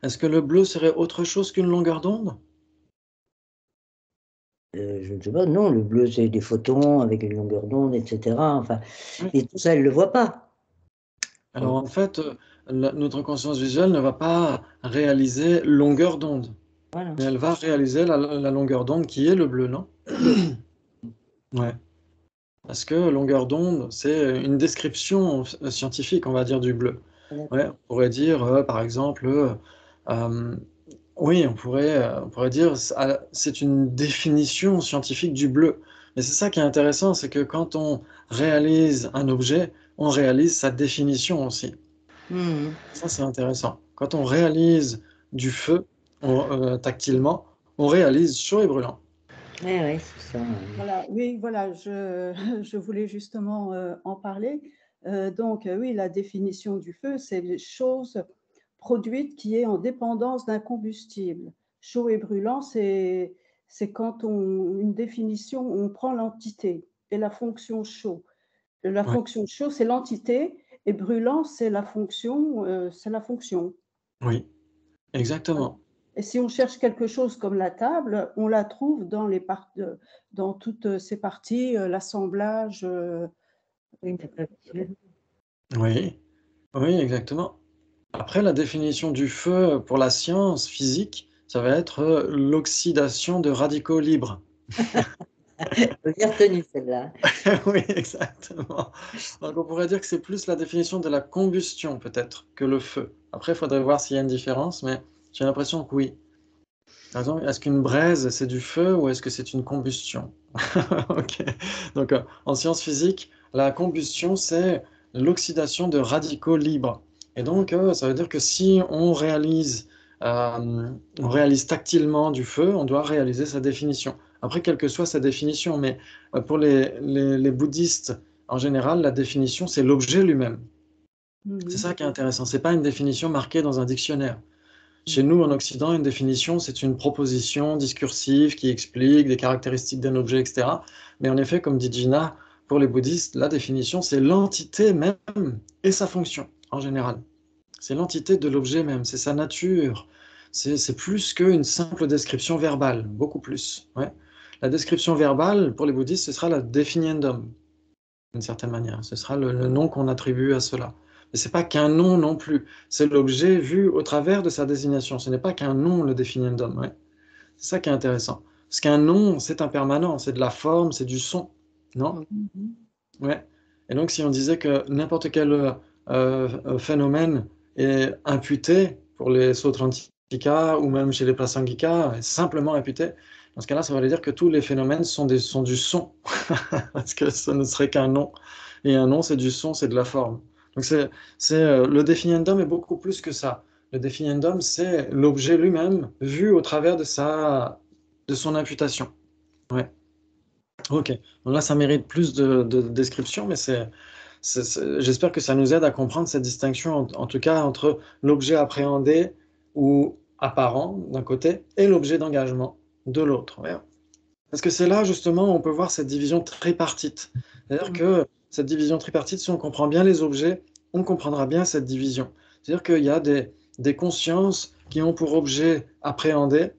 Est-ce que le bleu serait autre chose qu'une longueur d'onde? Je ne sais pas, non, le bleu, c'est des photons avec une longueur d'onde, etc. Enfin, Oui. et tout ça, elle ne le voit pas. Alors en fait, notre conscience visuelle ne va pas réaliser longueur d'onde, Voilà. mais elle va réaliser la longueur d'onde qui est le bleu, non? Ouais. Parce que longueur d'onde, c'est une description scientifique, on va dire, du bleu. Ouais, on pourrait dire, par exemple, euh, oui, on pourrait dire, c'est une définition scientifique du bleu. Mais c'est ça qui est intéressant, c'est que quand on réalise un objet, on réalise sa définition aussi. Mhm. Ça, c'est intéressant. Quand on réalise du feu tactilement, on réalise chaud et brûlant. Oui, oui, c'est ça. Voilà, oui, voilà, je voulais justement en parler. Donc, oui, la définition du feu, c'est les choses produites qui est en dépendance d'un combustible. Chaud et brûlant, c'est quand une définition, on prend l'entité et la fonction chaud. La Ouais, fonction chaud, c'est l'entité, et brûlant, c'est la fonction, c'est la fonction. oui, exactement. Et si on cherche quelque chose comme la table, on la trouve dans toutes ces parties, l'assemblage. Oui, d'accord. Oui, oui, exactement. Après, la définition du feu pour la science physique, ça va être l'oxydation de radicaux libres. Bien retenu celle-là. Oui, exactement. Donc, on pourrait dire que c'est plus la définition de la combustion, peut-être, que le feu. Après, il faudrait voir s'il y a une différence, mais j'ai l'impression que oui. Par exemple, est-ce qu'une braise, c'est du feu ou est-ce que c'est une combustion? Ok. Donc, en sciences physiques, la combustion, c'est l'oxydation de radicaux libres. Et donc, ça veut dire que si on réalise tactilement du feu, on doit réaliser sa définition. Après, quelle que soit sa définition, mais pour les bouddhistes, en général, la définition, c'est l'objet lui-même. C'est Mhm. ça qui est intéressant. C'est pas une définition marquée dans un dictionnaire. Chez nous, en Occident, une définition, c'est une proposition discursive qui explique des caractéristiques d'un objet, etc. Mais en effet, comme dit Gina, pour les bouddhistes, la définition, c'est l'entité même et sa fonction, en général. C'est l'entité de l'objet même, c'est sa nature. C'est plus qu'une simple description verbale, beaucoup plus. Ouais. La description verbale, pour les bouddhistes, ce sera la definiendum, d'une certaine manière. Ce sera le nom qu'on attribue à cela. Mais ce n'est pas qu'un nom non plus. C'est l'objet vu au travers de sa désignation. Ce n'est pas qu'un nom, le definiendum. Ouais. C'est ça qui est intéressant. Parce qu'un nom, c'est impermanent. C'est de la forme, c'est du son. Non? Mhm. Ouais. Et donc, si on disait que n'importe quel phénomène est imputé pour les Sautrantika ou même chez les Prasangika, est simplement imputé, dans ce cas-là, ça veut dire que tous les phénomènes sont du son, parce que ce ne serait qu'un nom. Et un nom, c'est du son, c'est de la forme. Donc, le definiendum est beaucoup plus que ça. Le definiendum, c'est l'objet lui-même vu au travers de son imputation. Ouais. Ok, donc là ça mérite plus de description, mais j'espère que ça nous aide à comprendre cette distinction, en tout cas entre l'objet appréhendé ou apparent d'un côté et l'objet d'engagement de l'autre. Ouais. Parce que c'est là justement où on peut voir cette division tripartite. C'est-à-dire que cette division tripartite, si on comprend bien les objets, on comprendra bien cette division. C'est-à-dire qu'il y a des consciences qui ont pour objet appréhendé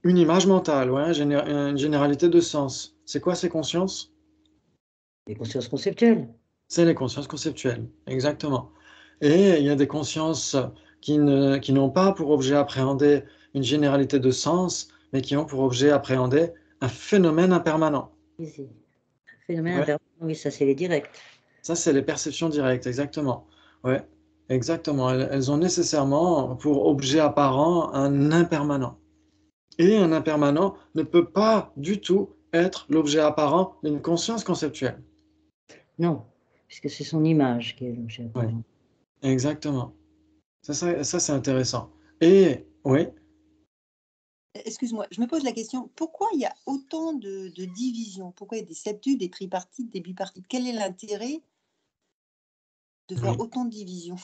une image mentale, ouais, une généralité de sens. C'est quoi ces consciences? Les consciences conceptuelles. C'est les consciences conceptuelles, exactement. Et il y a des consciences qui n'ont pas pour objet appréhender une généralité de sens, mais qui ont pour objet appréhender un phénomène impermanent. Oui, c'est un phénomène Ouais, impermanent. Oui, ça, c'est les directs. ça, c'est les perceptions directes, exactement. Ouais, exactement. Elles ont nécessairement pour objet apparent un impermanent. Et un impermanent ne peut pas du tout être l'objet apparent d'une conscience conceptuelle. Non, puisque c'est son image qui est l'objet Ouais, apparent. exactement. Ça c'est intéressant. Et, oui, Excuse-moi, je me pose la question, pourquoi il y a autant de divisions? Pourquoi il y a des septuple, des tripartites, des bipartites? Quel est l'intérêt de faire oui, autant de divisions?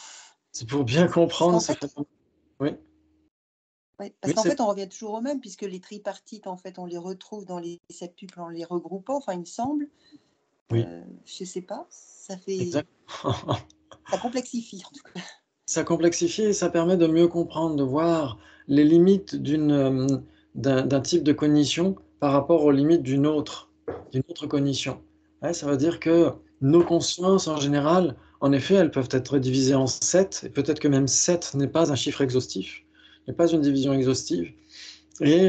c'est pour bien Parce comprendre qu'en ce fait, phénomène. Oui, ouais, parce oui, qu'en fait, on revient toujours au même, puisque les tripartites, en fait, on les retrouve dans les septuples en les regroupant, enfin, il me semble. oui, Je sais pas, exact. ça complexifie, en tout cas. Ça complexifie et ça permet de mieux comprendre, de voir les limites d'un type de cognition par rapport aux limites d'une autre cognition. Ouais, ça veut dire que nos consciences, en général, en effet, elles peuvent être divisées en 7, et peut-être que même 7 n'est pas un chiffre exhaustif, n'est pas une division exhaustive, et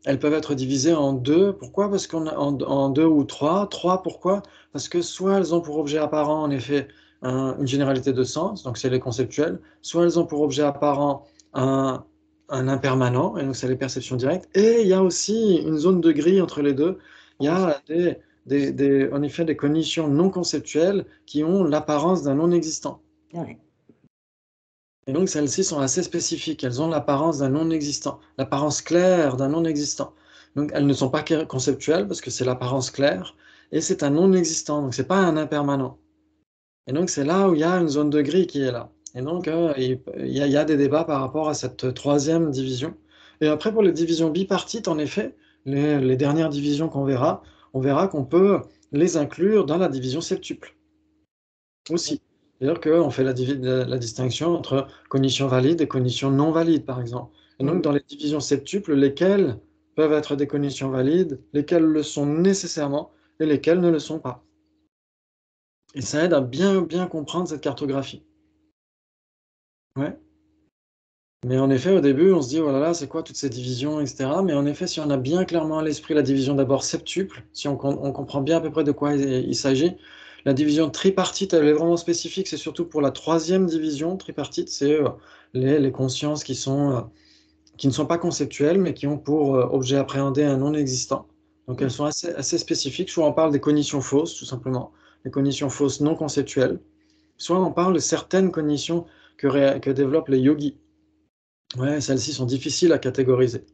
elles peuvent être divisées en 2. Pourquoi? Parce en 2 ou 3. 3, pourquoi? Parce que soit elles ont pour objet apparent, en effet, une généralité de sens, donc c'est les conceptuels, soit elles ont pour objet apparent un, un impermanent, et donc c'est les perceptions directes, et il y a aussi une zone de gris entre les deux. Il y a en effet des cognitions non conceptuelles qui ont l'apparence d'un non-existant. Ouais. Et donc celles-ci sont assez spécifiques, elles ont l'apparence d'un non-existant, l'apparence claire d'un non-existant. Donc elles ne sont pas conceptuelles parce que c'est l'apparence claire, et c'est un non-existant, donc c'est pas un impermanent. Et donc c'est là où il y a une zone de gris qui est là. Et donc il y a des débats par rapport à cette troisième division. Et après pour les divisions bipartites, en effet, les dernières divisions on verra qu'on peut les inclure dans la division septuple aussi. C'est-à-dire qu'on fait la distinction entre cognition valide et cognition non valide, par exemple. Et donc, dans les divisions septuples, lesquelles peuvent être des cognitions valides, lesquelles le sont nécessairement et lesquelles ne le sont pas. Et ça aide à bien comprendre cette cartographie. Ouais. Mais en effet, au début, on se dit, oh là là, c'est quoi toutes ces divisions, etc. Mais en effet, si on a bien clairement à l'esprit la division d'abord septuple, si on comprend bien à peu près de quoi il s'agit, la division tripartite, elle est vraiment spécifique, c'est surtout pour la troisième division tripartite, c'est les consciences qui ne sont pas conceptuelles, mais qui ont pour objet appréhendé un non-existant. Donc elles sont assez spécifiques. Soit on parle des cognitions fausses, tout simplement, les cognitions fausses non conceptuelles, soit on parle de certaines cognitions que développent les yogis. Ouais, celles-ci sont difficiles à catégoriser.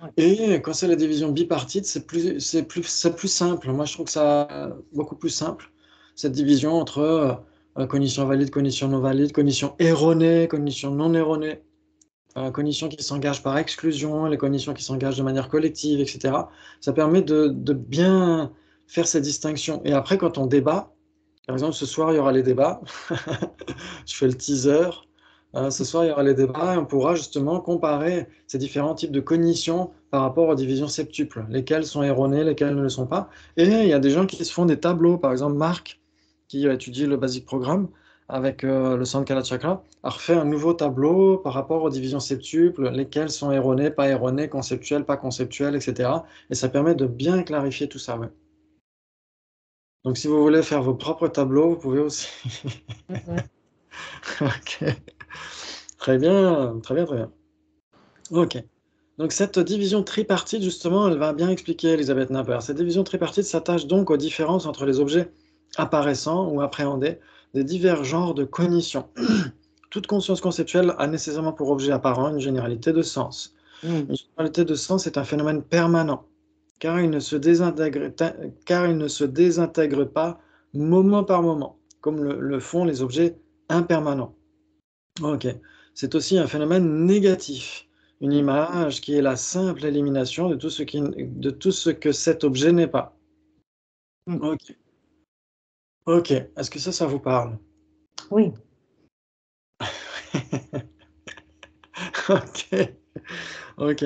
Ouais. Et quand c'est la division bipartite, c'est plus simple. Moi, je trouve que ça beaucoup plus simple, cette division entre cognition valide, cognition non valide, cognition erronée, cognition non erronée, cognition qui s'engage par exclusion, les cognitions qui s'engagent de manière collective, etc. Ça permet de bien faire ces distinctions. Et après, quand on débat, par exemple, ce soir, il y aura les débats. Je fais le teaser. Ce soir, il y aura les débats et on pourra justement comparer ces différents types de cognitions par rapport aux divisions septuples, lesquelles sont erronées, lesquelles ne le sont pas. Et il y a des gens qui se font des tableaux. Par exemple, Marc, qui a étudié le Basic Programme avec le Sankara Chakra, a refait un nouveau tableau par rapport aux divisions septuples, lesquelles sont erronées, pas erronées, conceptuelles, pas conceptuelles, etc. Et ça permet de bien clarifier tout ça. Ouais. Donc, si vous voulez faire vos propres tableaux, vous pouvez aussi. Ok. Très bien, très bien, très bien. Ok. Donc cette division tripartite, justement, elle va bien expliquer Elisabeth Napper. Cette division tripartite s'attache donc aux différences entre les objets apparaissants ou appréhendés des divers genres de cognition. Toute conscience conceptuelle a nécessairement pour objet apparent une généralité de sens. Une généralité de sens est un phénomène permanent, car il ne se désintègre pas moment par moment, comme le font les objets impermanents. Ok. C'est aussi un phénomène négatif, une image qui est la simple élimination de tout ce que cet objet n'est pas. Ok. Ok. Est-ce que ça vous parle? Oui. Ok. Ok.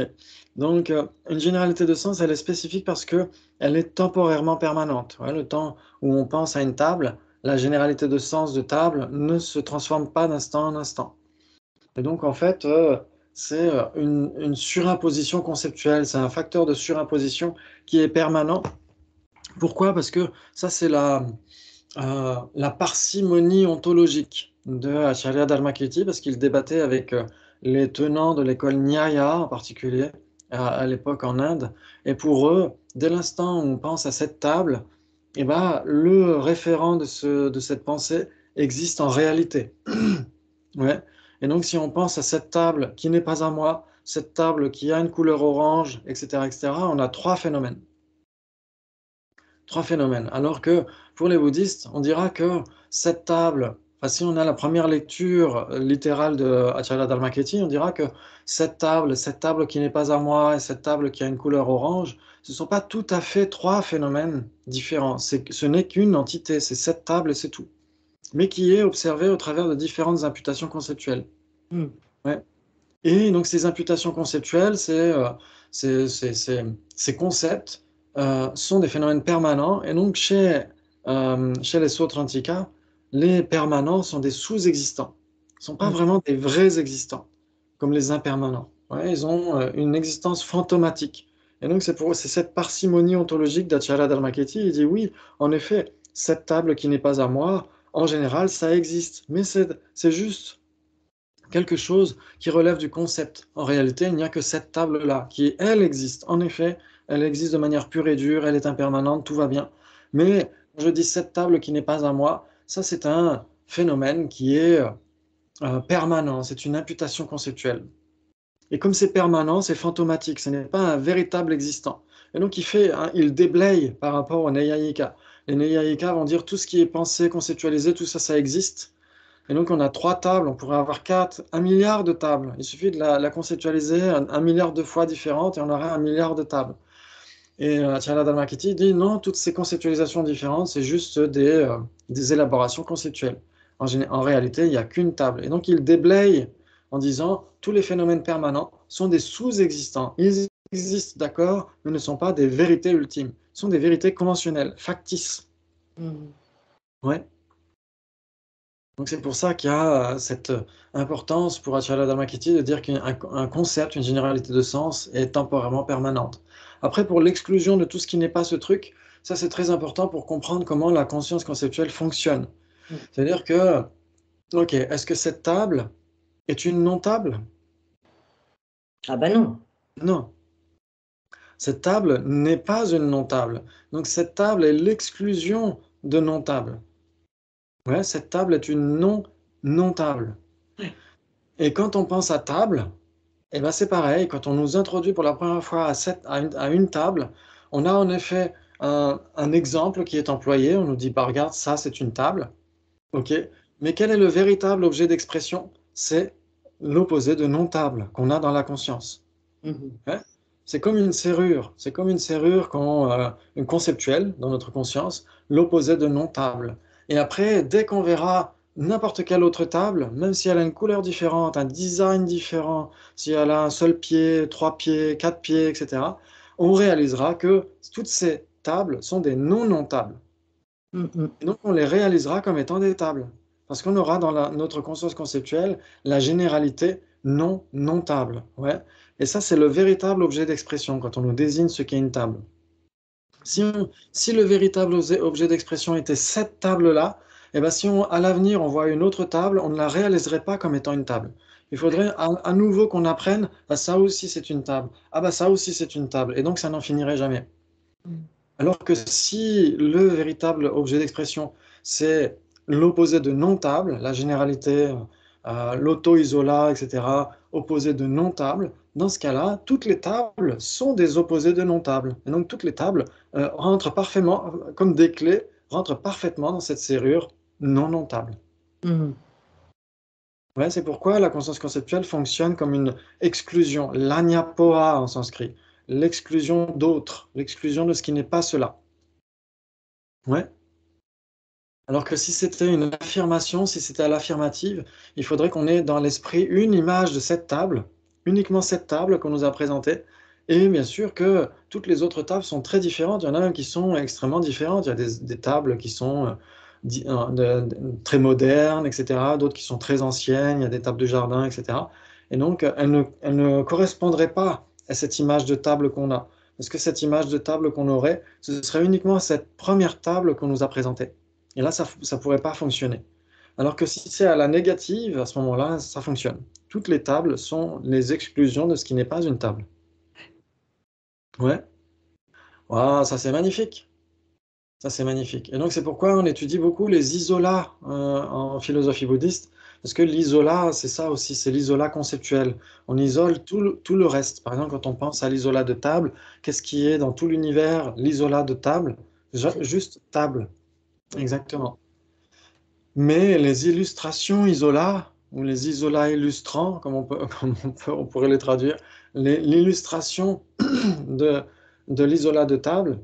Donc, une généralité de sens, elle est spécifique parce que elle est temporairement permanente. Ouais, le temps où on pense à une table, la généralité de sens de table ne se transforme pas d'instant en instant. Et donc, en fait, c'est une surimposition conceptuelle, c'est un facteur de surimposition qui est permanent. Pourquoi? Parce que ça, c'est la parcimonie ontologique de Acharya Dharmakirti, parce qu'il débattait avec les tenants de l'école Nyaya en particulier, à l'époque en Inde. Et pour eux, dès l'instant où on pense à cette table, eh ben, le référent de cette pensée existe en réalité. Ouais. Et donc, si on pense à cette table qui n'est pas à moi, cette table qui a une couleur orange, etc., on a trois phénomènes. Trois phénomènes. Alors que pour les bouddhistes, on dira que cette table, enfin, si on a la première lecture littérale de Acharya Dharmakirti, on dira que cette table qui n'est pas à moi et cette table qui a une couleur orange, ce ne sont pas tout à fait trois phénomènes différents. Ce n'est qu'une entité, c'est cette table et c'est tout. Mais qui est observée au travers de différentes imputations conceptuelles. Ouais. Et donc ces imputations conceptuelles, ces concepts sont des phénomènes permanents. Et donc chez les Sautrantika, les permanents sont des sous-existants. Ils ne sont pas vraiment des vrais existants, comme les impermanents. Ouais, ils ont une existence fantomatique. Et donc c'est cette parcimonie ontologique d'Acharya Dharmakirti. Il dit oui, en effet, cette table qui n'est pas à moi, en général, ça existe. Mais c'est juste quelque chose qui relève du concept. En réalité, il n'y a que cette table-là qui, elle, existe. En effet, elle existe de manière pure et dure, elle est impermanente, tout va bien. Mais quand je dis cette table qui n'est pas à moi, ça c'est un phénomène qui est permanent, c'est une imputation conceptuelle. Et comme c'est permanent, c'est fantomatique, ce n'est pas un véritable existant. Et donc il déblaye par rapport aux Neyayika. Les Neyayika vont dire tout ce qui est pensé, conceptualisé, tout ça, ça existe. Et donc, on a trois tables, on pourrait avoir un milliard de tables. Il suffit de la conceptualiser un milliard de fois différentes et on aura un milliard de tables. Et Acharya Dharmakirti dit non, toutes ces conceptualisations différentes, c'est juste des élaborations conceptuelles. En réalité, il n'y a qu'une table. Et donc, il déblaye en disant tous les phénomènes permanents sont des sous-existants. Ils existent, d'accord, mais ne sont pas des vérités ultimes. Ils sont des vérités conventionnelles, factices. Ouais. Donc c'est pour ça qu'il y a cette importance pour Acharya Dharmakirti de dire qu'un concept, une généralité de sens est temporairement permanente. Après, pour l'exclusion de tout ce qui n'est pas ce truc, ça c'est très important pour comprendre comment la conscience conceptuelle fonctionne. C'est-à-dire que, ok, est-ce que cette table est une non-table? Ah ben non. Non. Cette table n'est pas une non-table. Donc cette table est l'exclusion de non-table. Ouais, cette table est une non-table. Et quand on pense à table, eh ben c'est pareil, quand on nous introduit pour la première fois à une table, on a en effet un exemple qui est employé, on nous dit, bah, regarde, ça c'est une table, ok, mais quel est le véritable objet d'expression? C'est l'opposé de non-table qu'on a dans la conscience. Ouais. C'est comme une serrure, une conceptuelle dans notre conscience, l'opposé de non-table. Et après, dès qu'on verra n'importe quelle autre table, même si elle a une couleur différente, un design différent, si elle a un seul pied, trois pieds, quatre pieds, etc., on réalisera que toutes ces tables sont des non-non-tables. Et donc on les réalisera comme étant des tables. Parce qu'on aura dans notre conscience conceptuelle la généralité non-non-table. Ouais. Et ça, c'est le véritable objet d'expression quand on nous désigne ce qu'est une table. Si le véritable objet d'expression était cette table-là, eh ben si à l'avenir on voit une autre table, on ne la réaliserait pas comme étant une table. Il faudrait à nouveau qu'on apprenne, bah, ça aussi c'est une table. Ah bah ça aussi c'est une table. Et donc ça n'en finirait jamais. Alors que si le véritable objet d'expression, c'est l'opposé de non-table, la généralité, l'auto-isola, etc., opposé de non-table, dans ce cas-là, toutes les tables sont des opposés de non-table. Et donc toutes les tables rentrent parfaitement, comme des clés, rentrent parfaitement dans cette serrure non-non-table. Ouais, c'est pourquoi la conscience conceptuelle fonctionne comme une exclusion, l'anyapoha en sanskrit, l'exclusion d'autre, l'exclusion de ce qui n'est pas cela. Ouais. Alors que si c'était une affirmation, si c'était à l'affirmative, il faudrait qu'on ait dans l'esprit une image de cette table, uniquement cette table qu'on nous a présentée. Et bien sûr que toutes les autres tables sont très différentes. Il y en a même qui sont extrêmement différentes. Il y a des tables qui sont très modernes, etc. D'autres qui sont très anciennes. Il y a des tables de jardin, etc. Et donc, elles ne correspondraient pas à cette image de table qu'on a. Parce que cette image de table qu'on aurait, ce serait uniquement cette première table qu'on nous a présentée. Et là, ça ne pourrait pas fonctionner. Alors que si c'est à la négative, à ce moment-là, ça fonctionne. Toutes les tables sont les exclusions de ce qui n'est pas une table. Ouais. Wow, ça c'est magnifique. Ça c'est magnifique. Et donc c'est pourquoi on étudie beaucoup les isolats en philosophie bouddhiste, Parce que l'isolat, c'est ça aussi, c'est l'isolat conceptuel. On isole tout le reste. Par exemple, quand on pense à l'isolat de table, qu'est-ce qui est dans tout l'univers l'isolat de table? Juste table, exactement. Mais les illustrations isolats, ou les isolats illustrants, comme on pourrait les traduire, l'illustration de, de l'isolat de table,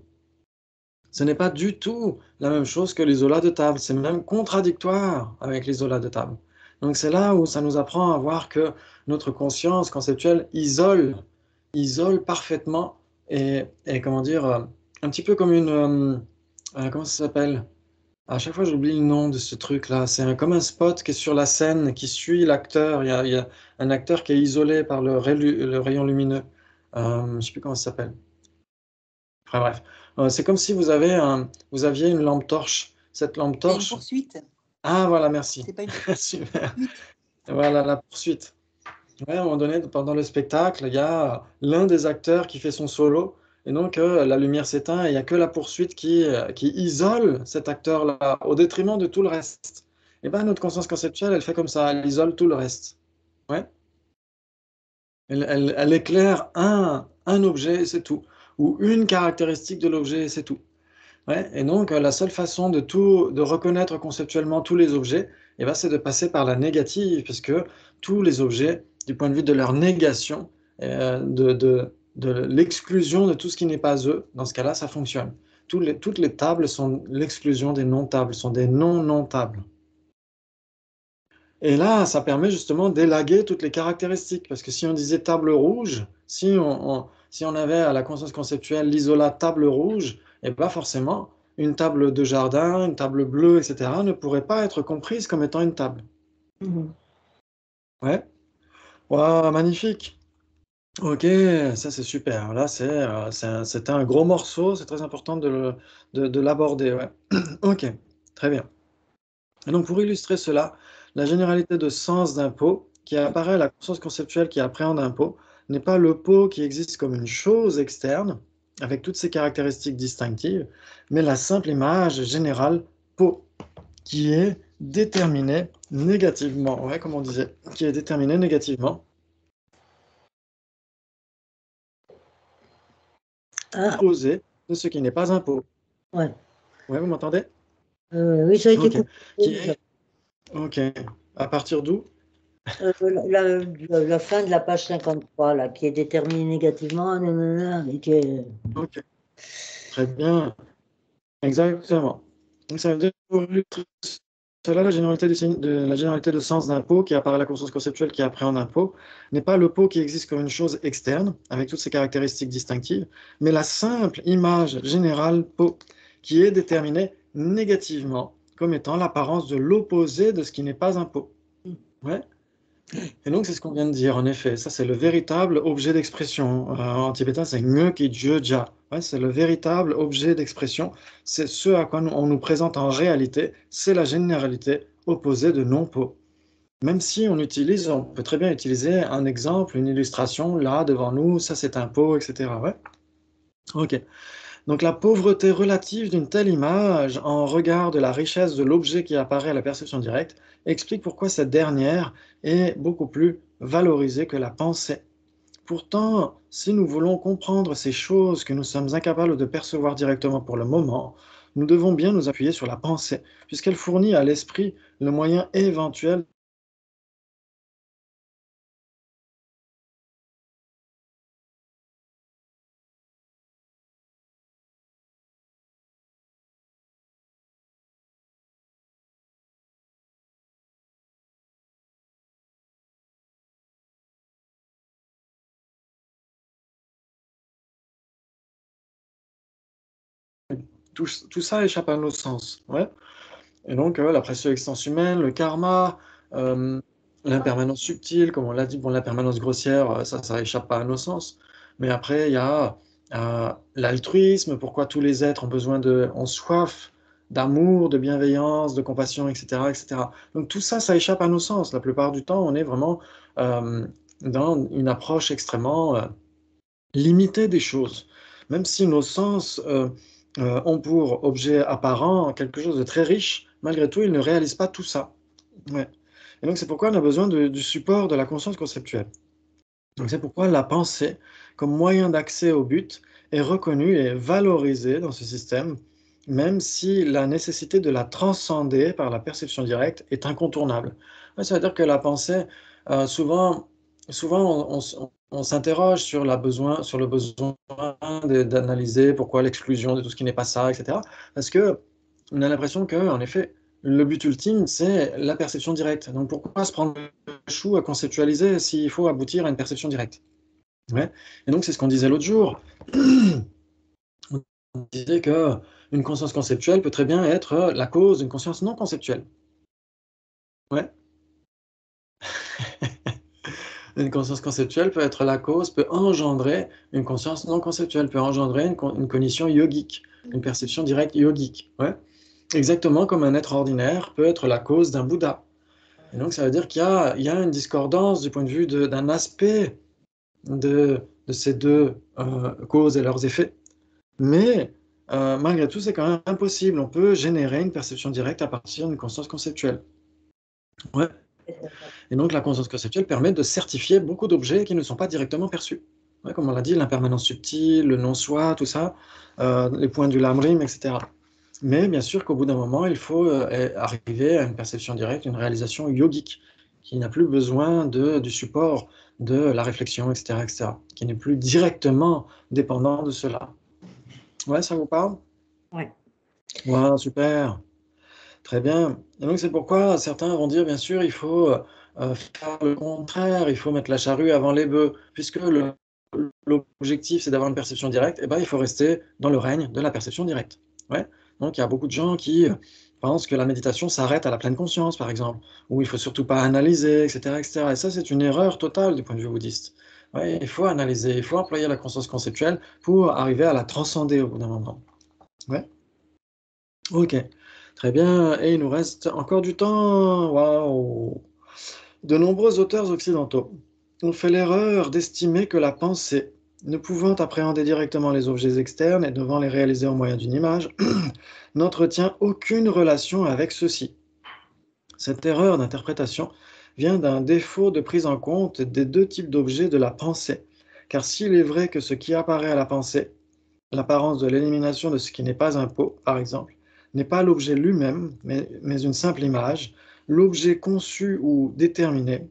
ce n'est pas du tout la même chose que l'isolat de table. C'est même contradictoire avec l'isolat de table. Donc c'est là où ça nous apprend à voir que notre conscience conceptuelle isole parfaitement et comment dire, un petit peu comme comment ça s'appelle? À chaque fois, j'oublie le nom de ce truc-là. C'est comme un spot qui est sur la scène, qui suit l'acteur. Il y a un acteur qui est isolé par le rayon lumineux. Je ne sais plus comment ça s'appelle. Enfin bref. C'est comme si vous aviez une lampe torche. Cette lampe C'est une torche. poursuite. Ah, voilà, merci. C'est pas une Super. poursuite. Voilà, la poursuite. Ouais, à un moment donné, pendant le spectacle, il y a l'un des acteurs qui fait son solo, et donc la lumière s'éteint, et il n'y a que la poursuite qui isole cet acteur-là, au détriment de tout le reste. Et bien, notre conscience conceptuelle, elle fait comme ça, elle isole tout le reste. Ouais. Elle éclaire un objet, et c'est tout. Ou une caractéristique de l'objet, et c'est tout. Ouais. Et donc, la seule façon de reconnaître conceptuellement tous les objets, eh ben, c'est de passer par la négative, puisque tous les objets, du point de vue de leur négation, de l'exclusion de tout ce qui n'est pas eux, dans ce cas-là, ça fonctionne. Toutes les tables sont l'exclusion des non-tables, sont des non-non-tables. Et là, ça permet justement d'élaguer toutes les caractéristiques, parce que si on disait table rouge, si on avait à la conscience conceptuelle l'isolat table rouge, et pas forcément, une table de jardin, une table bleue, etc., ne pourrait pas être comprise comme étant une table. Mhm. Ouais. Waouh, magnifique. Ok, ça c'est super. Là, c'était un gros morceau, c'est très important de l'aborder. Ouais. Ok, très bien. Et donc, pour illustrer cela, la généralité de sens d'un pot qui apparaît à la conscience conceptuelle qui appréhende un pot n'est pas le pot qui existe comme une chose externe, avec toutes ses caractéristiques distinctives, mais la simple image générale pot, qui est déterminée négativement, ouais, comme on disait, qui est déterminée négativement, Ah, opposée de ce qui n'est pas un pot. ouais. Ouais, vous m'entendez? Oui, ça a été Ok. coupé. Qui est... Ok. À partir d'où? La fin de la page 53, là, qui est déterminée négativement, nanana, et qui est... Ok. Très bien. Exactement. Donc, ça veut dire pour illustrer cela, la généralité de sens d'un pot qui apparaît à la conscience conceptuelle qui appréhende un pot n'est pas le pot qui existe comme une chose externe, avec toutes ses caractéristiques distinctives, mais la simple image générale pot qui est déterminée négativement comme étant l'apparence de l'opposé de ce qui n'est pas un pot. Ouais. Et donc, c'est ce qu'on vient de dire, en effet. Ça, c'est le véritable objet d'expression. En tibétain, c'est Ngö Ki Jö Ja. Ouais, c'est le véritable objet d'expression. C'est ce à quoi on nous présente en réalité. C'est la généralité opposée de non-po. Même si on peut très bien utiliser un exemple, une illustration, là, devant nous, ça c'est un pot, etc. Ouais. Ok. Donc la pauvreté relative d'une telle image, en regard de la richesse de l'objet qui apparaît à la perception directe, explique pourquoi cette dernière est beaucoup plus valorisée que la pensée. Pourtant, si nous voulons comprendre ces choses que nous sommes incapables de percevoir directement pour le moment, nous devons bien nous appuyer sur la pensée, puisqu'elle fournit à l'esprit le moyen éventuel tout ça échappe à nos sens. Ouais. Et donc, la pression existence humaine, le karma, euh, l'impermanence subtile, comme on l'a dit, bon, l'impermanence grossière, ça échappe pas à nos sens. Mais après, il y a l'altruisme, pourquoi tous les êtres ont soif d'amour, de bienveillance, de compassion, etc., etc. Donc tout ça, ça échappe à nos sens. La plupart du temps, on est vraiment dans une approche extrêmement limitée des choses. Même si nos sens ont pour objet apparent quelque chose de très riche, malgré tout, ils ne réalisent pas tout ça. Ouais. Et donc, c'est pourquoi on a besoin du support de la conscience conceptuelle. Donc, c'est pourquoi la pensée, comme moyen d'accès au but, est reconnue et valorisée dans ce système, même si la nécessité de la transcender par la perception directe est incontournable. Ouais, ça veut dire que la pensée, souvent, on s'interroge sur le besoin d'analyser pourquoi l'exclusion de tout ce qui n'est pas ça, etc. Parce que on a l'impression que, en effet, le but ultime, c'est la perception directe. Donc pourquoi se prendre le chou à conceptualiser s'il faut aboutir à une perception directe? Ouais. Et donc c'est ce qu'on disait l'autre jour. On disait que une conscience conceptuelle peut très bien être la cause d'une conscience non conceptuelle. Ouais. Une conscience conceptuelle peut être la cause, peut engendrer une conscience non conceptuelle, peut engendrer une cognition yogique, une perception directe yogique. Ouais. Exactement comme un être ordinaire peut être la cause d'un Bouddha. Et donc ça veut dire qu'il y a une discordance du point de vue d'un aspect de ces deux causes et leurs effets. Mais malgré tout, c'est quand même impossible. On peut générer une perception directe à partir d'une conscience conceptuelle. Ouais. Et donc la conscience conceptuelle permet de certifier beaucoup d'objets qui ne sont pas directement perçus. Ouais, comme on l'a dit, l'impermanence subtile, le non-soi, tout ça, les points du lamrim, etc. Mais bien sûr qu'au bout d'un moment, il faut arriver à une perception directe, une réalisation yogique, qui n'a plus besoin du support de la réflexion, etc., etc., qui n'est plus directement dépendant de cela. Ouais, ça vous parle? Oui. Ouais, super. Très bien. Et donc c'est pourquoi certains vont dire, bien sûr, il faut faire le contraire, il faut mettre la charrue avant les bœufs, puisque l'objectif c'est d'avoir une perception directe, et ben, il faut rester dans le règne de la perception directe. Ouais. Donc il y a beaucoup de gens qui pensent que la méditation s'arrête à la pleine conscience, par exemple, où il faut surtout pas analyser, etc., etc. Et ça, c'est une erreur totale du point de vue bouddhiste. Ouais, il faut analyser, il faut employer la conscience conceptuelle pour arriver à la transcender au bout d'un moment. Ouais. Ok, très bien. Et il nous reste encore du temps. Waouh! De nombreux auteurs occidentaux ont fait l'erreur d'estimer que la pensée, ne pouvant appréhender directement les objets externes et devant les réaliser au moyen d'une image, n'entretient aucune relation avec ceux-ci. Cette erreur d'interprétation vient d'un défaut de prise en compte des deux types d'objets de la pensée. Car s'il est vrai que ce qui apparaît à la pensée, l'apparence de l'élimination de ce qui n'est pas un pot, par exemple, n'est pas l'objet lui-même, mais une simple image, l'objet conçu ou déterminé,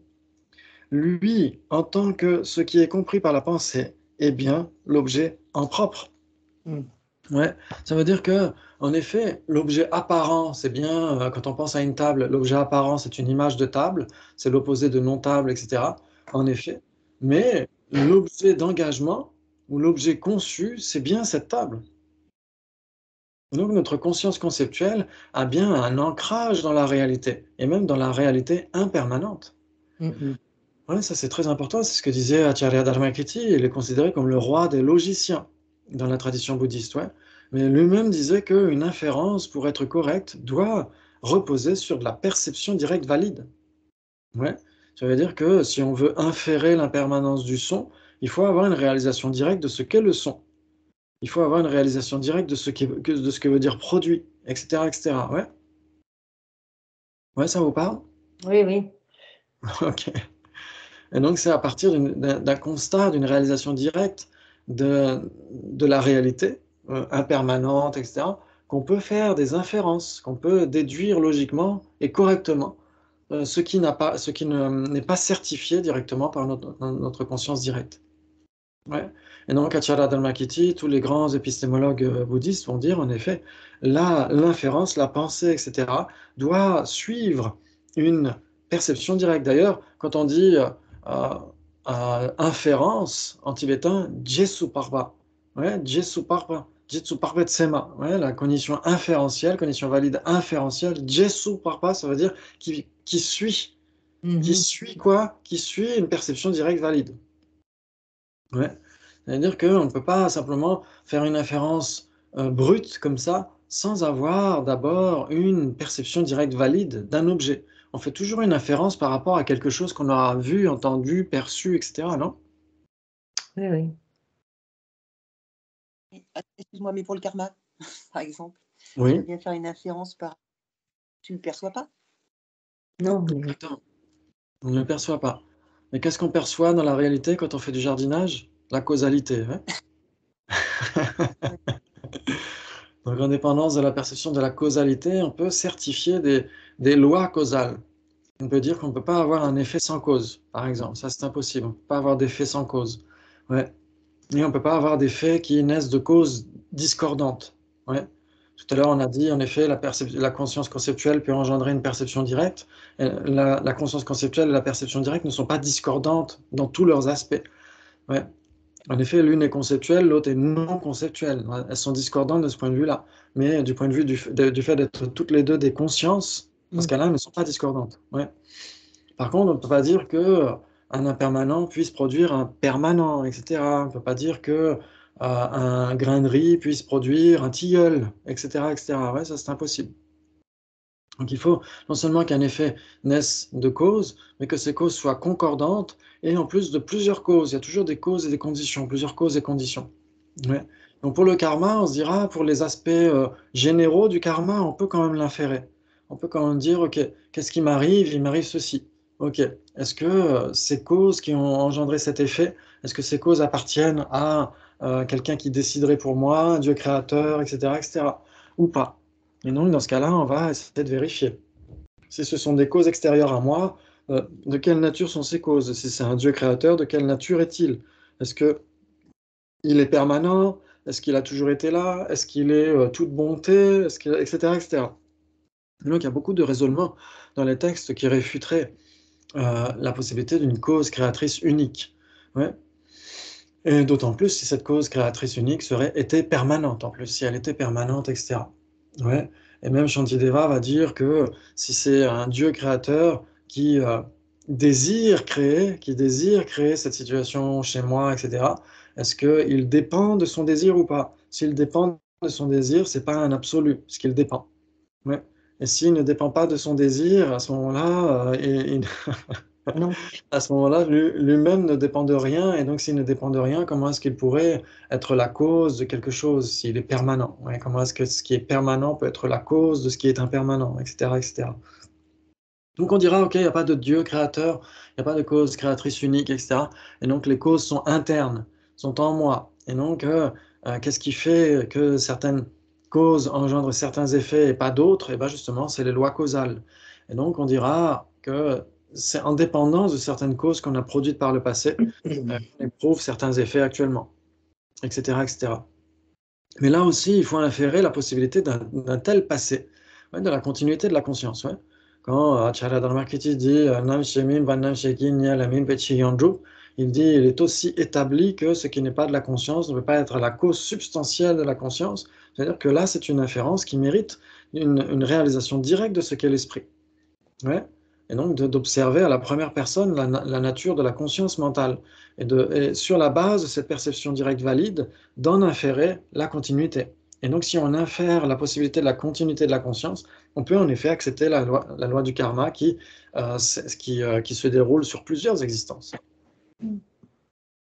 lui, en tant que ce qui est compris par la pensée, est bien l'objet en propre. Mm. Ouais, ça veut dire que, en effet, l'objet apparent, c'est bien, quand on pense à une table, l'objet apparent, c'est une image de table, c'est l'opposé de non-table, etc. En effet. Mais l'objet d'engagement ou l'objet conçu, c'est bien cette table. Donc notre conscience conceptuelle a bien un ancrage dans la réalité, et même dans la réalité impermanente. Mm. Ouais, ça c'est très important, c'est ce que disait Acharya Dharmakirti, il est considéré comme le roi des logiciens dans la tradition bouddhiste. Ouais. Mais lui-même disait qu'une inférence, pour être correcte, doit reposer sur de la perception directe valide. Ouais. Ça veut dire que si on veut inférer l'impermanence du son, il faut avoir une réalisation directe de ce qu'est le son. Il faut avoir une réalisation directe de ce que veut dire produit, etc., etc. Ouais, ouais, ça vous parle? Oui, oui. Ok. Et donc, c'est à partir d'un constat, d'une réalisation directe de la réalité impermanente, etc., qu'on peut faire des inférences, qu'on peut déduire logiquement et correctement ce qui n'est pas certifié directement par notre conscience directe. Ouais. Et donc, Acharya Dharmakirti, tous les grands épistémologues bouddhistes vont dire, en effet, l'inférence, la pensée, etc., doit suivre une perception directe. D'ailleurs, quand on dit euh, inférence en tibétain, Jesuparva, ouais, Jesuparva, Jesuparva Tsema, ouais, la cognition inférentielle, cognition valide inférentielle, Jesuparva, ça veut dire qui suit. Qui Mhm. suit quoi? Qui suit une perception directe valide. Ouais. C'est-à-dire qu'on ne peut pas simplement faire une inférence brute comme ça sans avoir d'abord une perception directe valide d'un objet. On fait toujours une inférence par rapport à quelque chose qu'on aura vu, entendu, perçu, etc., non? Oui, oui. Excuse-moi, mais pour le karma, par exemple, tu vas Oui, bien faire une inférence par. Tu ne le perçois pas. Non, mais attends. On ne le perçoit pas. Mais qu'est-ce qu'on perçoit dans la réalité quand on fait du jardinage? La causalité, ouais. Donc, en dépendance de la perception de la causalité, on peut certifier des lois causales. On peut dire qu'on ne peut pas avoir un effet sans cause, par exemple. Ça, c'est impossible. On ne peut pas avoir d'effet sans cause. Ouais. Et on ne peut pas avoir d'effets qui naissent de causes discordantes. Ouais. Tout à l'heure, on a dit, en effet, la conscience conceptuelle peut engendrer une perception directe. La conscience conceptuelle et la perception directe ne sont pas discordantes dans tous leurs aspects. Ouais. En effet, l'une est conceptuelle, l'autre est non conceptuelle. Elles sont discordantes de ce point de vue-là. Mais du point de vue du fait d'être toutes les deux des consciences, dans ce cas-là, elles ne sont pas discordantes. Ouais. Par contre, on ne peut pas dire que un impermanent puisse produire un permanent, etc. On ne peut pas dire que un grain de riz puisse produire un tilleul, etc., etc. Ouais, ça, c'est impossible. Donc il faut non seulement qu'un effet naisse de causes, mais que ces causes soient concordantes, et en plus de plusieurs causes. Il y a toujours des causes et des conditions, plusieurs causes et conditions. Ouais. Donc pour le karma, on se dira, pour les aspects généraux du karma, on peut quand même l'inférer. On peut quand même dire, ok, qu'est-ce qui m'arrive? Il m'arrive ceci. Ok, est-ce que ces causes qui ont engendré cet effet, est-ce que ces causes appartiennent à quelqu'un qui déciderait pour moi, un Dieu créateur, etc., etc., ou pas? Et donc, dans ce cas-là, on va essayer de vérifier. Si ce sont des causes extérieures à moi, de quelle nature sont ces causes? Si c'est un Dieu créateur, de quelle nature est-il? Est-ce que il est permanent? Est-ce qu'il a toujours été là? Est-ce qu'il est toute bonté? Etc., etc. Et donc, il y a beaucoup de raisonnements dans les textes qui réfuteraient la possibilité d'une cause créatrice unique. Ouais. Et d'autant plus si cette cause créatrice unique était permanente, en plus, si elle était permanente, etc. Ouais. Et même Shantideva va dire que si c'est un Dieu créateur qui qui désire créer cette situation chez moi, etc., est-ce qu'il dépend de son désir ou pas? S'il dépend de son désir, c'est pas un absolu, puisqu'il dépend. Ouais. Et s'il ne dépend pas de son désir, à ce moment-là, Non. à ce moment-là, lui-même ne dépend de rien, et donc s'il ne dépend de rien, comment est-ce qu'il pourrait être la cause de quelque chose s'il est permanent? Ouais, comment est-ce que ce qui est permanent peut être la cause de ce qui est impermanent, etc., etc. Donc on dira, ok, il n'y a pas de Dieu créateur, il n'y a pas de cause créatrice unique, etc. Et donc les causes sont internes, sont en moi. Et donc, qu'est-ce qui fait que certaines causes engendrent certains effets et pas d'autres? Et bien justement, c'est les lois causales. Et donc on dira que c'est en dépendance de certaines causes qu'on a produites par le passé, qu'on éprouve certains effets actuellement, etc., etc. Mais là aussi, il faut inférer la possibilité d'un tel passé, ouais, de la continuité de la conscience. Ouais. Quand Acharya Dharmakirti dit Nam Shemin Vanam Shekin Nyalamin Pechi Yandru, il dit il est aussi établi que ce qui n'est pas de la conscience ne peut pas être la cause substantielle de la conscience. C'est-à-dire que là, c'est une inférence qui mérite une réalisation directe de ce qu'est l'esprit. Ouais. Et donc d'observer à la première personne la nature de la conscience mentale. Et sur la base de cette perception directe valide, d'en inférer la continuité. Et donc si on infère la possibilité de la continuité de la conscience, on peut en effet accepter la loi du karma qui se déroule sur plusieurs existences,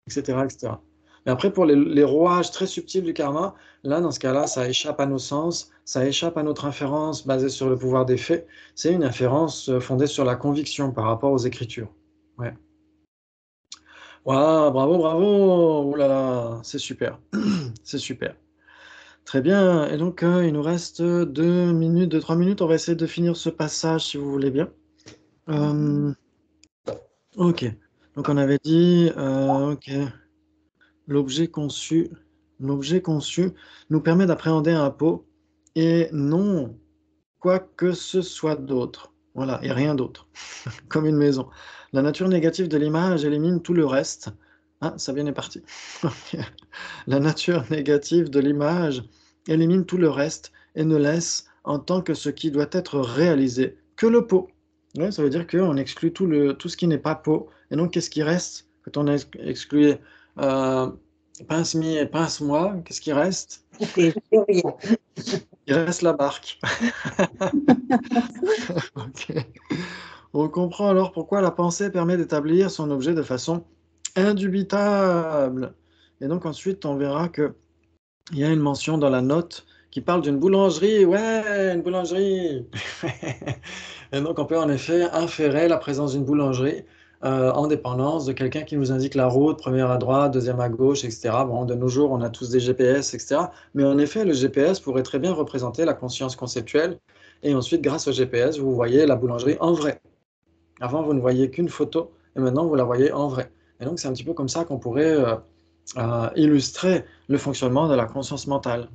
etc., etc. Mais après, pour les rouages très subtils du karma, là, dans ce cas-là, ça échappe à nos sens, ça échappe à notre inférence basée sur le pouvoir des faits. C'est une inférence fondée sur la conviction par rapport aux Écritures. Ouais. Waouh, bravo, bravo! Ouh là là, c'est super. C'est super. Très bien. Et donc, il nous reste 2 minutes, 3 minutes. On va essayer de finir ce passage, si vous voulez bien. Ok. Donc, on avait dit, ok. L'objet conçu nous permet d'appréhender un pot et non quoi que ce soit d'autre. Voilà, et rien d'autre, comme une maison. La nature négative de l'image élimine tout le reste. Ah, ça vient est parti. La nature négative de l'image élimine tout le reste et ne laisse, en tant que ce qui doit être réalisé, que le pot. Ouais, ça veut dire qu'on exclut tout ce qui n'est pas pot. Et donc, qu'est-ce qui reste quand on a exclu pince-mi et pince-moi? Qu'est-ce qui reste? C'est rien. Il reste la barque. Ok. On comprend alors pourquoi la pensée permet d'établir son objet de façon indubitable. Et donc ensuite, on verra qu'il y a une mention dans la note qui parle d'une boulangerie. Ouais, une boulangerie. Et donc, on peut en effet inférer la présence d'une boulangerie en dépendance de quelqu'un qui nous indique la route, première à droite, deuxième à gauche, etc. Bon, de nos jours, on a tous des GPS, etc. Mais en effet, le GPS pourrait très bien représenter la conscience conceptuelle. Et ensuite, grâce au GPS, vous voyez la boulangerie en vrai. Avant, vous ne voyiez qu'une photo, et maintenant, vous la voyez en vrai. Et donc, c'est un petit peu comme ça qu'on pourrait illustrer le fonctionnement de la conscience mentale.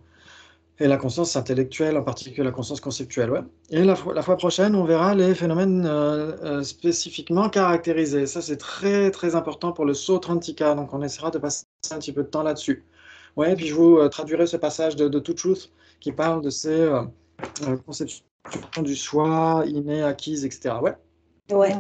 Et la conscience intellectuelle, en particulier la conscience conceptuelle, ouais. Et la fois prochaine, on verra les phénomènes spécifiquement caractérisés. Ça, c'est très, très important pour le saut Trantika. Donc, on essaiera de passer un petit peu de temps là-dessus. Ouais, puis je vous traduirai ce passage de To Truth qui parle de ces conceptions du soi, inné, acquises, etc. Ouais. Ouais.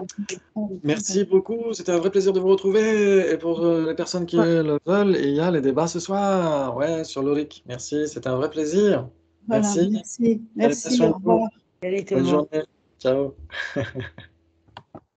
Merci beaucoup. C'était un vrai plaisir de vous retrouver. Et pour les personnes qui le veulent, il y a les débats ce soir. Ouais, sur l'Auric. Merci, c'était un vrai plaisir. Voilà, Merci. merci. Allez, Merci, prenez soin au de vous. revoir. Allez, tout le Bonne monde. journée. Ciao.